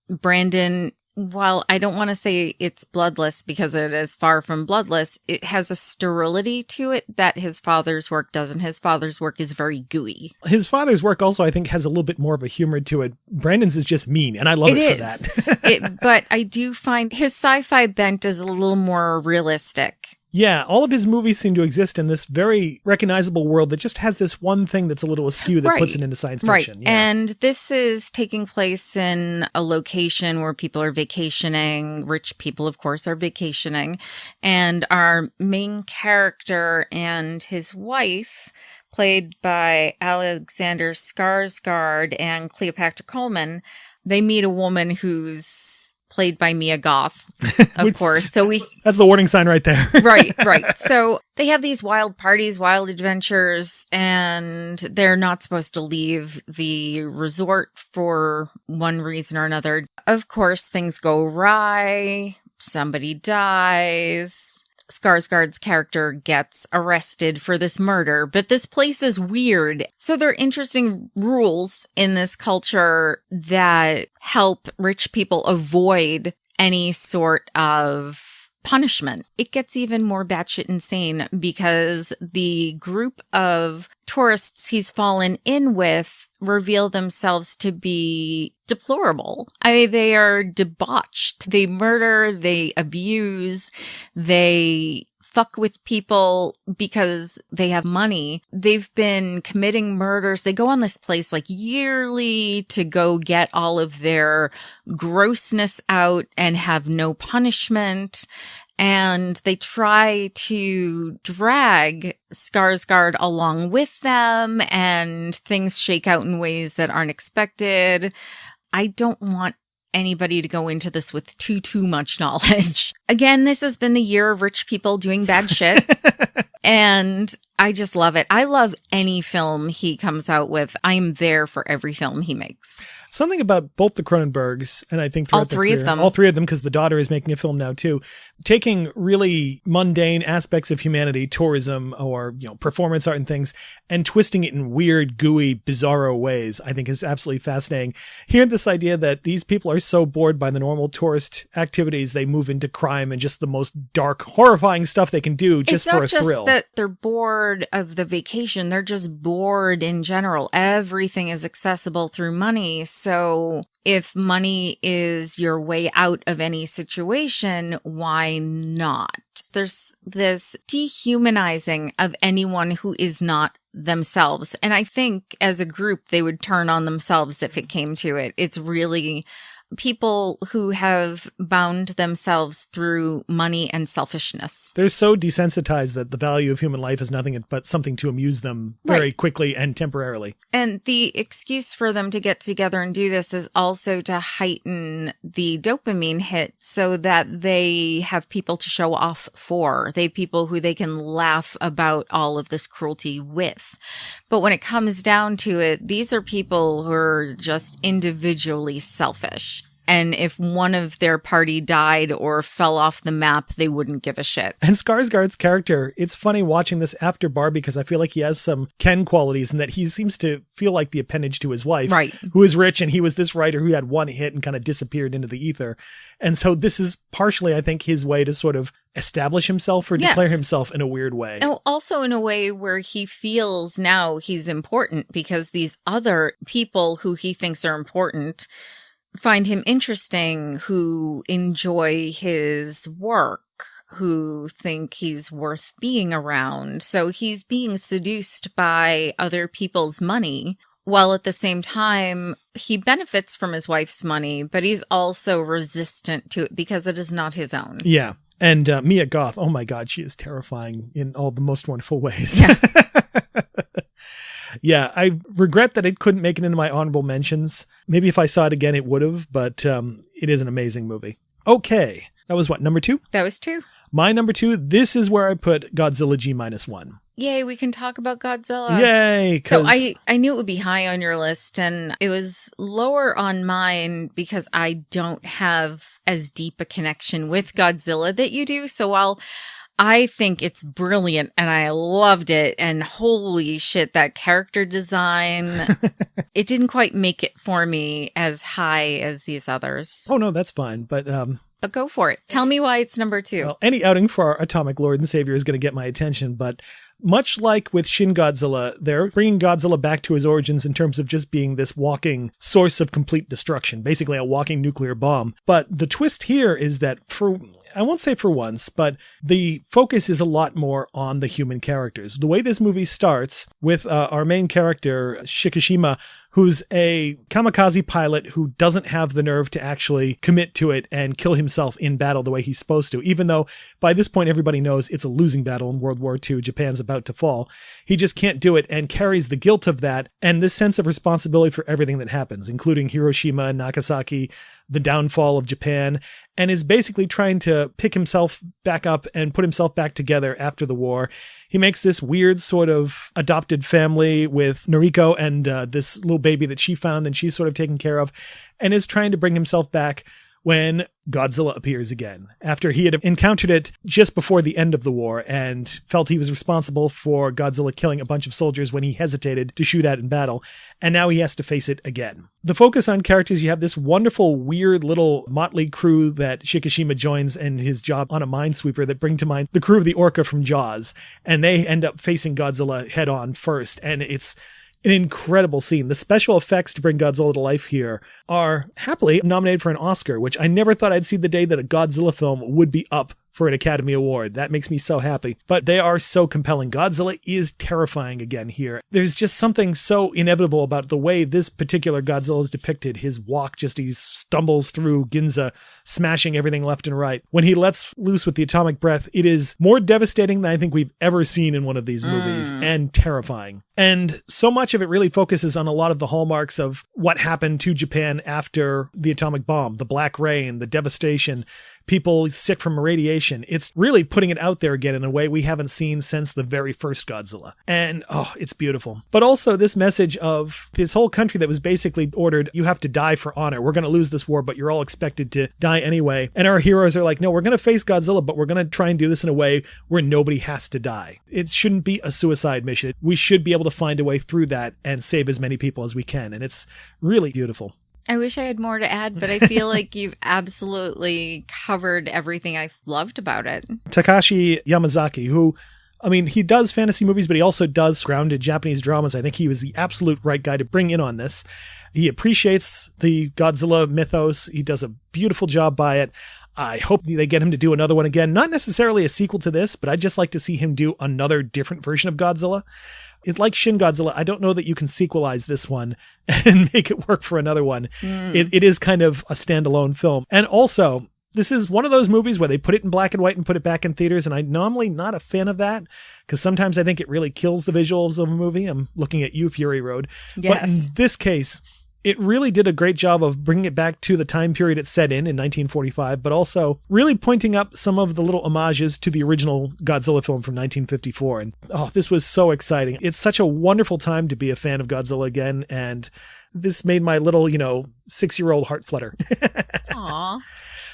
Brandon, while I don't want to say it's bloodless because it is far from bloodless, it has a sterility to it that his father's work doesn't. His father's work is very gooey. His father's work also, I think, has a little bit more of a humor to it. Brandon's is just mean, and I love it for that. But I do find his sci-fi bent is a little more realistic. Yeah, all of his movies seem to exist in this very recognizable world that just has this one thing that's a little askew that puts it into science fiction. Right. Yeah. And this is taking place in a location where people are vacationing. Rich people, of course, are vacationing. And our main character and his wife, played by Alexander Skarsgård and Cleopatra Coleman, they meet a woman who's played by Mia Goth, of course. So that's the warning sign right there. Right. So they have these wild parties, wild adventures, and they're not supposed to leave the resort for one reason or another. Of course, things go awry. Somebody dies. Skarsgård's character gets arrested for this murder, but this place is weird. So there are interesting rules in this culture that help rich people avoid any sort of punishment. It gets even more batshit insane because the group of tourists he's fallen in with reveal themselves to be deplorable. They are debauched. They murder, they abuse, they fuck with people because they have money. They've been committing murders. They go on this place like yearly to go get all of their grossness out and have no punishment. And they try to drag Skarsgård along with them, and things shake out in ways that aren't expected. I don't want anybody to go into this with too much knowledge. Again, this has been the year of rich people doing bad shit. And I just love it. I love any film he comes out with. I'm there for every film he makes. Something about both the Cronenbergs, and I think all three of them, because the daughter is making a film now too, taking really mundane aspects of humanity, tourism or performance art and things, and twisting it in weird, gooey, bizarro ways, I think is absolutely fascinating. Hearing this idea that these people are so bored by the normal tourist activities, they move into crime and just the most dark, horrifying stuff they can do just for a thrill. It's not just that they're bored of the vacation, they're just bored in general. Everything is accessible through money. So if money is your way out of any situation, why not? There's this dehumanizing of anyone who is not themselves. And I think as a group, they would turn on themselves if it came to it. It's really people who have bound themselves through money and selfishness. They're so desensitized that the value of human life is nothing but something to amuse them very quickly and temporarily. And the excuse for them to get together and do this is also to heighten the dopamine hit so that they have people to show off for. They have people who they can laugh about all of this cruelty with. But when it comes down to it, these are people who are just individually selfish. And if one of their party died or fell off the map, they wouldn't give a shit. And Skarsgård's character, it's funny watching this after Barbie because I feel like he has some Ken qualities in that he seems to feel like the appendage to his wife, who is rich, and he was this writer who had one hit and kind of disappeared into the ether. And so this is partially, I think, his way to sort of establish himself or declare himself in a weird way. Oh, also in a way where he feels now he's important because these other people who he thinks are important find him interesting, who enjoy his work, who think he's worth being around. So he's being seduced by other people's money, while at the same time, he benefits from his wife's money, but he's also resistant to it because it is not his own. Yeah. And Mia Goth, oh my God, she is terrifying in all the most wonderful ways. Yeah. Yeah, I regret that it couldn't make it into my honorable mentions. Maybe if I saw it again, it would have, but it is an amazing movie. Okay, that was what, number 2? That was 2. My number 2, this is where I put Godzilla G-1. Yay, we can talk about Godzilla. Yay! So I knew it would be high on your list, and it was lower on mine because I don't have as deep a connection with Godzilla that you do. So while I think it's brilliant and I loved it, and holy shit, that character design, it didn't quite make it for me as high as these others. Oh no, that's fine. But go for it. Tell me why it's number 2. Well, any outing for our atomic lord and savior is going to get my attention, but much like with Shin Godzilla, they're bringing Godzilla back to his origins in terms of just being this walking source of complete destruction, basically a walking nuclear bomb. But the twist here is that I won't say for once, but the focus is a lot more on the human characters. The way this movie starts with our main character, Shikishima, who's a kamikaze pilot who doesn't have the nerve to actually commit to it and kill himself in battle the way he's supposed to, even though by this point everybody knows it's a losing battle in World War II. Japan's about to fall. He just can't do it and carries the guilt of that and this sense of responsibility for everything that happens, including Hiroshima and Nagasaki, the downfall of Japan, and is basically trying to pick himself back up and put himself back together after the war. He makes this weird sort of adopted family with Noriko and this little baby that she found and she's sort of taken care of, and is trying to bring himself back when Godzilla appears again, after he had encountered it just before the end of the war and felt he was responsible for Godzilla killing a bunch of soldiers when he hesitated to shoot at in battle. And now he has to face it again. The focus on characters, you have this wonderful, weird little motley crew that Shikishima joins in his job on a minesweeper that bring to mind the crew of the Orca from Jaws. And they end up facing Godzilla head on first. And it's an incredible scene. The special effects to bring Godzilla to life here are happily nominated for an Oscar, which I never thought I'd see the day that a Godzilla film would be up for an Academy Award. That makes me so happy. But they are so compelling. Godzilla is terrifying again here. There's just something so inevitable about the way this particular Godzilla is depicted. His walk, just he stumbles through Ginza, smashing everything left and right. When he lets loose with the atomic breath, it is more devastating than I think we've ever seen in one of these movies, and terrifying. And so much of it really focuses on a lot of the hallmarks of what happened to Japan after the atomic bomb, the black rain, the devastation, people sick from radiation. It's really putting it out there again in a way we haven't seen since the very first Godzilla. And, it's beautiful. But also this message of this whole country that was basically ordered, you have to die for honor. We're going to lose this war, but you're all expected to die anyway. And our heroes are like, no, we're going to face Godzilla, but we're going to try and do this in a way where nobody has to die. It shouldn't be a suicide mission. We should be able to find a way through that and save as many people as we can. And it's really beautiful. I wish I had more to add, but I feel like you've absolutely covered everything I loved about it. Takashi Yamazaki, who, he does fantasy movies, but he also does grounded Japanese dramas. I think he was the absolute right guy to bring in on this. He appreciates the Godzilla mythos. He does a beautiful job by it. I hope they get him to do another one again. Not necessarily a sequel to this, but I'd just like to see him do another different version of Godzilla. It's like Shin Godzilla. I don't know that you can sequelize this one and make it work for another one. It is kind of a standalone film. And also, this is one of those movies where they put it in black and white and put it back in theaters. And I'm normally not a fan of that because sometimes I think it really kills the visuals of a movie. I'm looking at you, Fury Road. Yes. But in this case, it really did a great job of bringing it back to the time period it set in 1945, but also really pointing up some of the little homages to the original Godzilla film from 1954. And this was so exciting. It's such a wonderful time to be a fan of Godzilla again. And this made my little, 6-year-old heart flutter. Aw.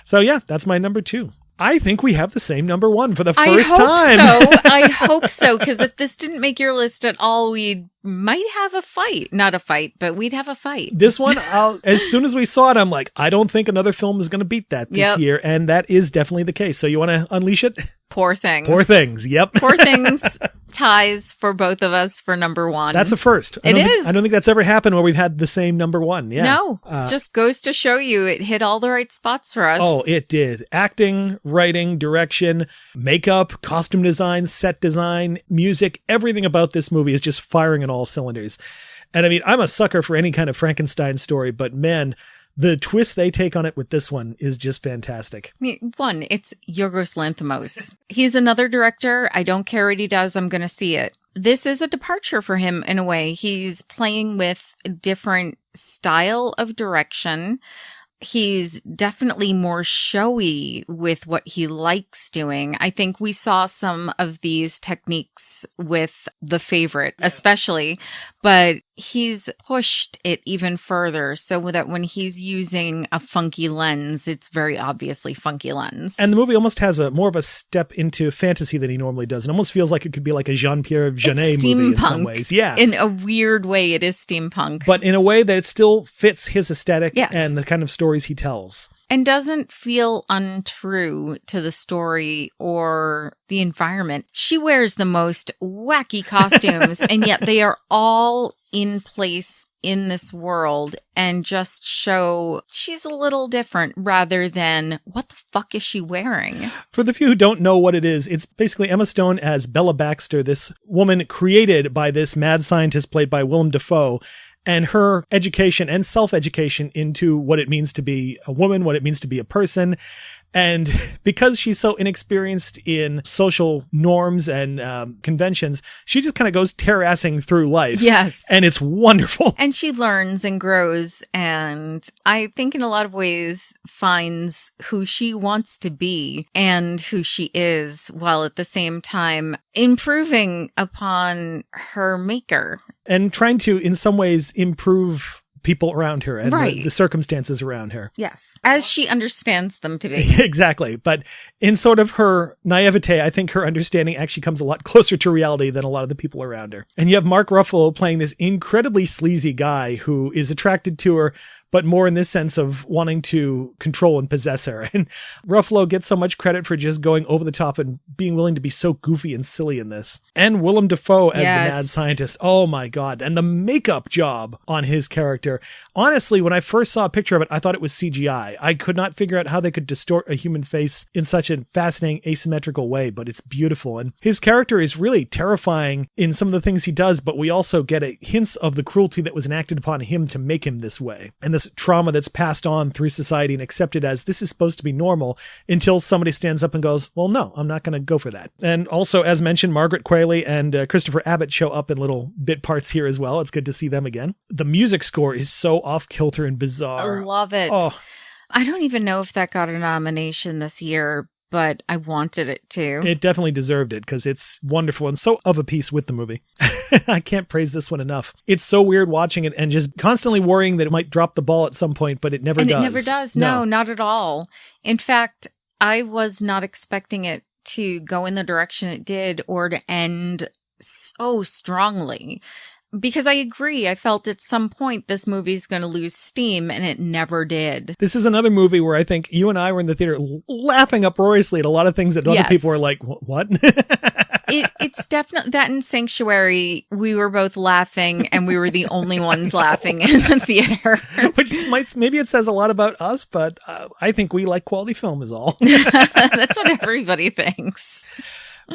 So yeah, that's my number 2. I think we have the same number 1 for the first time. I hope so. Because if this didn't make your list at all, we might have a fight. Not a fight, but we'd have a fight. This one, as soon as we saw it, I'm like, I don't think another film is going to beat that this year. And that is definitely the case. So you want to unleash it? Poor Things. Poor Things. Yep. Poor Things ties for both of us for number 1. That's a first. I don't think that's ever happened where we've had the same number 1. Yeah. No, just goes to show you it hit all the right spots for us. Oh, it did. Acting, writing, direction, makeup, costume design, set design, music, everything about this movie is just firing on all cylinders. And I'm a sucker for any kind of Frankenstein story, but man, the twist they take on it with this one is just fantastic. One, it's Yorgos Lanthimos. He's another director. I don't care what he does. I'm going to see it. This is a departure for him in a way. He's playing with a different style of direction. He's definitely more showy with what he likes doing. I think we saw some of these techniques with The Favorite, especially, but he's pushed it even further so that when he's using a funky lens, it's very obviously funky lens. And the movie almost has more of a step into fantasy than he normally does. It almost feels like it could be like a Jean-Pierre Jeunet movie in some ways. Yeah. In a weird way, it is steampunk. But in a way that it still fits his aesthetic and the kind of stories he tells. And doesn't feel untrue to the story or the environment. She wears the most wacky costumes, and yet they are all in place in this world and just show she's a little different rather than what the fuck is she wearing? For the few who don't know what it is, it's basically Emma Stone as Bella Baxter, this woman created by this mad scientist played by Willem Dafoe. And her education and self-education into what it means to be a woman, what it means to be a person. And because she's so inexperienced in social norms and conventions, she just kind of goes terrassing through life. Yes. And it's wonderful. And she learns and grows. And I think in a lot of ways finds who she wants to be and who she is, while at the same time improving upon her maker. And trying to, in some ways, improve people around her and the circumstances around her. Yes. As she understands them to be. Exactly. But in sort of her naivete, I think her understanding actually comes a lot closer to reality than a lot of the people around her. And you have Mark Ruffalo playing this incredibly sleazy guy who is attracted to her, but more in this sense of wanting to control and possess her. And Ruffalo gets so much credit for just going over the top and being willing to be so goofy and silly in this. And Willem Dafoe as the mad scientist. Oh my God. And the makeup job on his character. Honestly, when I first saw a picture of it, I thought it was CGI. I could not figure out how they could distort a human face in such a fascinating asymmetrical way, but it's beautiful. And his character is really terrifying in some of the things he does, but we also get hints of the cruelty that was enacted upon him to make him this way. And this trauma that's passed on through society and accepted as this is supposed to be normal until somebody stands up and goes, well, no, I'm not going to go for that. And also, as mentioned, Margaret Qualley and Christopher Abbott show up in little bit parts here as well. It's good to see them again. The music score is so off kilter and bizarre. I love it. Oh. I don't even know if that got a nomination this year, but I wanted it to. It definitely deserved it because it's wonderful and so of a piece with the movie. I can't praise this one enough. It's so weird watching it and just constantly worrying that it might drop the ball at some point, but it never does. It never does. No, not at all. In fact, I was not expecting it to go in the direction it did or to end so strongly. Because I agree, I felt at some point this movie's going to lose steam, and it never did. This is another movie where I think you and I were in the theater laughing uproariously at a lot of things that other people were like, what? It's definitely that in Sanctuary, we were both laughing, and we were the only ones laughing in the theater. Which maybe it says a lot about us, but I think we like quality film is all. That's what everybody thinks.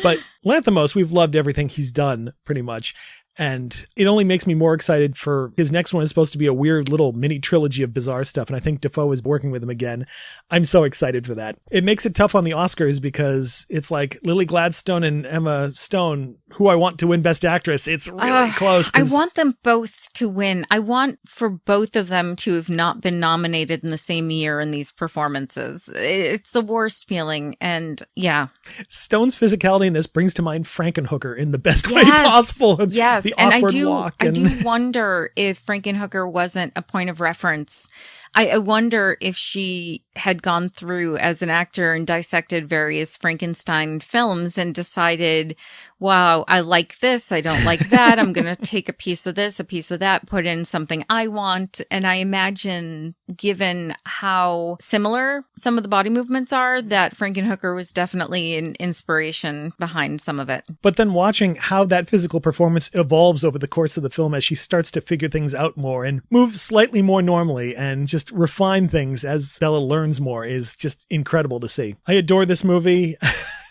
But Lanthimos, we've loved everything he's done, pretty much. And it only makes me more excited for his next one is supposed to be a weird little mini trilogy of bizarre stuff. And I think Dafoe is working with him again. I'm so excited for that. It makes it tough on the Oscars because it's like Lily Gladstone and Emma Stone, who I want to win Best Actress. It's really close. I want them both to win. I want for both of them to have not been nominated in the same year in these performances. It's the worst feeling. And yeah. Stone's physicality in this brings to mind Frankenhooker in the best way possible. Yes. The And awkward walk. I do wonder if Frankenhooker wasn't a point of reference. I wonder if she had gone through as an actor and dissected various Frankenstein films and decided, wow, I like this, I don't like that, I'm going to take a piece of this, a piece of that, put in something I want. And I imagine, given how similar some of the body movements are, that Frankenhooker was definitely an inspiration behind some of it. But then watching how that physical performance evolves over the course of the film as she starts to figure things out more and move slightly more normally and just refine things as Bella learns more is just incredible to see. I adore this movie.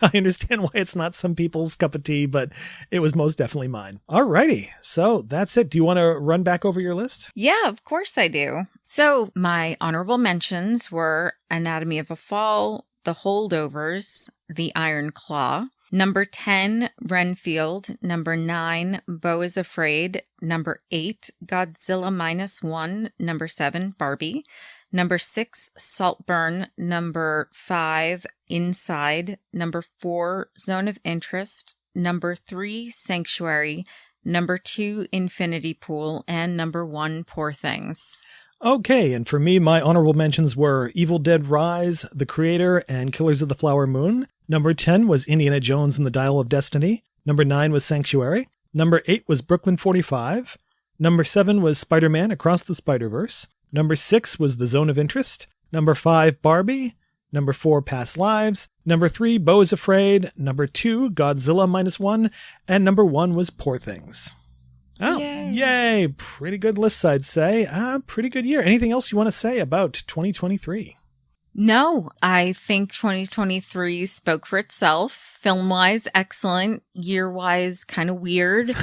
I understand why it's not some people's cup of tea, but it was most definitely mine. Alrighty, so that's it. Do you want to run back over your list? Yeah, of course I do. So my honorable mentions were Anatomy of a Fall, The Holdovers, The Iron Claw, number 10, Renfield, number 9, Beau is Afraid, number 8, Godzilla -1, number 7, Barbie, number 6, Saltburn, number 5, Inside, number 4, Zone of Interest, number 3, Sanctuary, number 2, Infinity Pool, and number 1, Poor Things. Okay, and for me, my honorable mentions were Evil Dead Rise, The Creator, and Killers of the Flower Moon. Number 10 was Indiana Jones and the Dial of Destiny. Number 9 was Sanctuary. Number 8 was Brooklyn 45. Number 7 was Spider-Man Across the Spider-Verse. Number 6 was The Zone of Interest. Number 5, Barbie. Number 4, Past Lives. Number 3, Beau is Afraid. Number 2, Godzilla -1. And number 1 was Poor Things. Oh, yay. Pretty good list, I'd say. Pretty good year. Anything else you want to say about 2023? No, I think 2023 spoke for itself. Film-wise, excellent. Year-wise, kind of weird.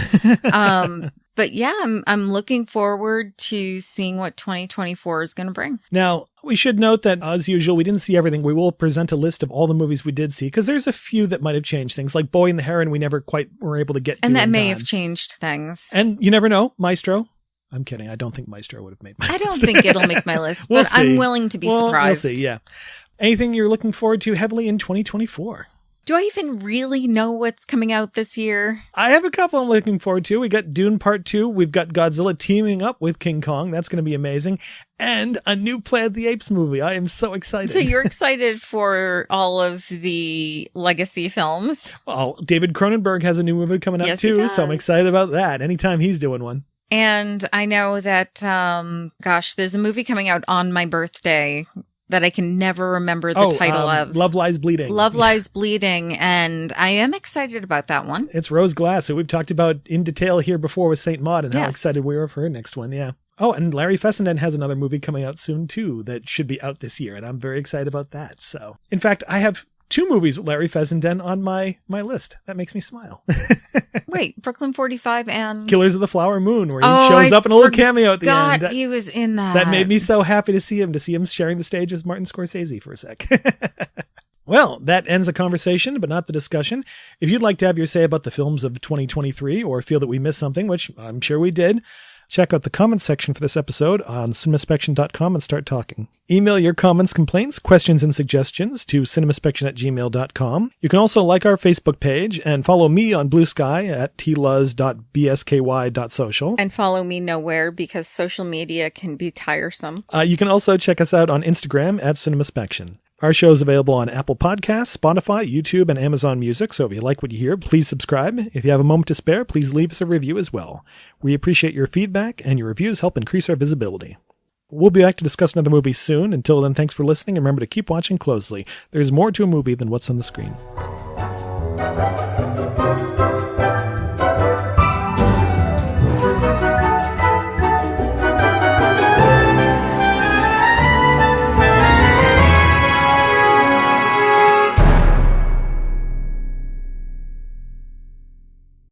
But yeah, I'm looking forward to seeing what 2024 is going to bring. Now, we should note that, as usual, we didn't see everything. We will present a list of all the movies we did see, because there's a few that might have changed things, like Boy and the Heron we never quite were able to get to. And that may have changed things. And you never know, Maestro. I'm kidding. I don't think Maestro would have made my list. I don't think it'll make my list, but I'm willing to be surprised. We'll see, yeah. Anything you're looking forward to heavily in 2024? Do I even really know what's coming out this year? I have a couple I'm looking forward to. We got Dune Part 2. We've got Godzilla teaming up with King Kong. That's going to be amazing. And a new Planet of the Apes movie. I am so excited. So you're excited for all of the legacy films? Well, David Cronenberg has a new movie coming out too, so I'm excited about that. Anytime he's doing one. And I know that, there's a movie coming out on my birthday that I can never remember the title of. Love Lies Bleeding. Love Lies Bleeding, and I am excited about that one. It's Rose Glass, who we've talked about in detail here before with Saint Maud, and how excited we were for her next one, yeah. Oh, and Larry Fessenden has another movie coming out soon, too, that should be out this year, and I'm very excited about that. So, in fact, I have 2 movies with Larry Fessenden on my list. That makes me smile. Wait, Brooklyn 45 and... Killers of the Flower Moon, where he shows up in a little cameo at the end. God, he was in that. That made me so happy to see him sharing the stage as Martin Scorsese for a sec. Well, that ends the conversation, but not the discussion. If you'd like to have your say about the films of 2023 or feel that we missed something, which I'm sure we did, Check out the comments section for this episode on cinemaspection.com and start talking. Email your comments, complaints, questions, and suggestions to cinemaspection@gmail.com. You can also like our Facebook page and follow me on Blue Sky at tluz.bsky.social. And follow me nowhere because social media can be tiresome. You can also check us out on Instagram at CinemaSpection. Our show is available on Apple Podcasts, Spotify, YouTube, and Amazon Music, so if you like what you hear, please subscribe. If you have a moment to spare, please leave us a review as well. We appreciate your feedback, and your reviews help increase our visibility. We'll be back to discuss another movie soon. Until then, thanks for listening, and remember to keep watching closely. There's more to a movie than what's on the screen.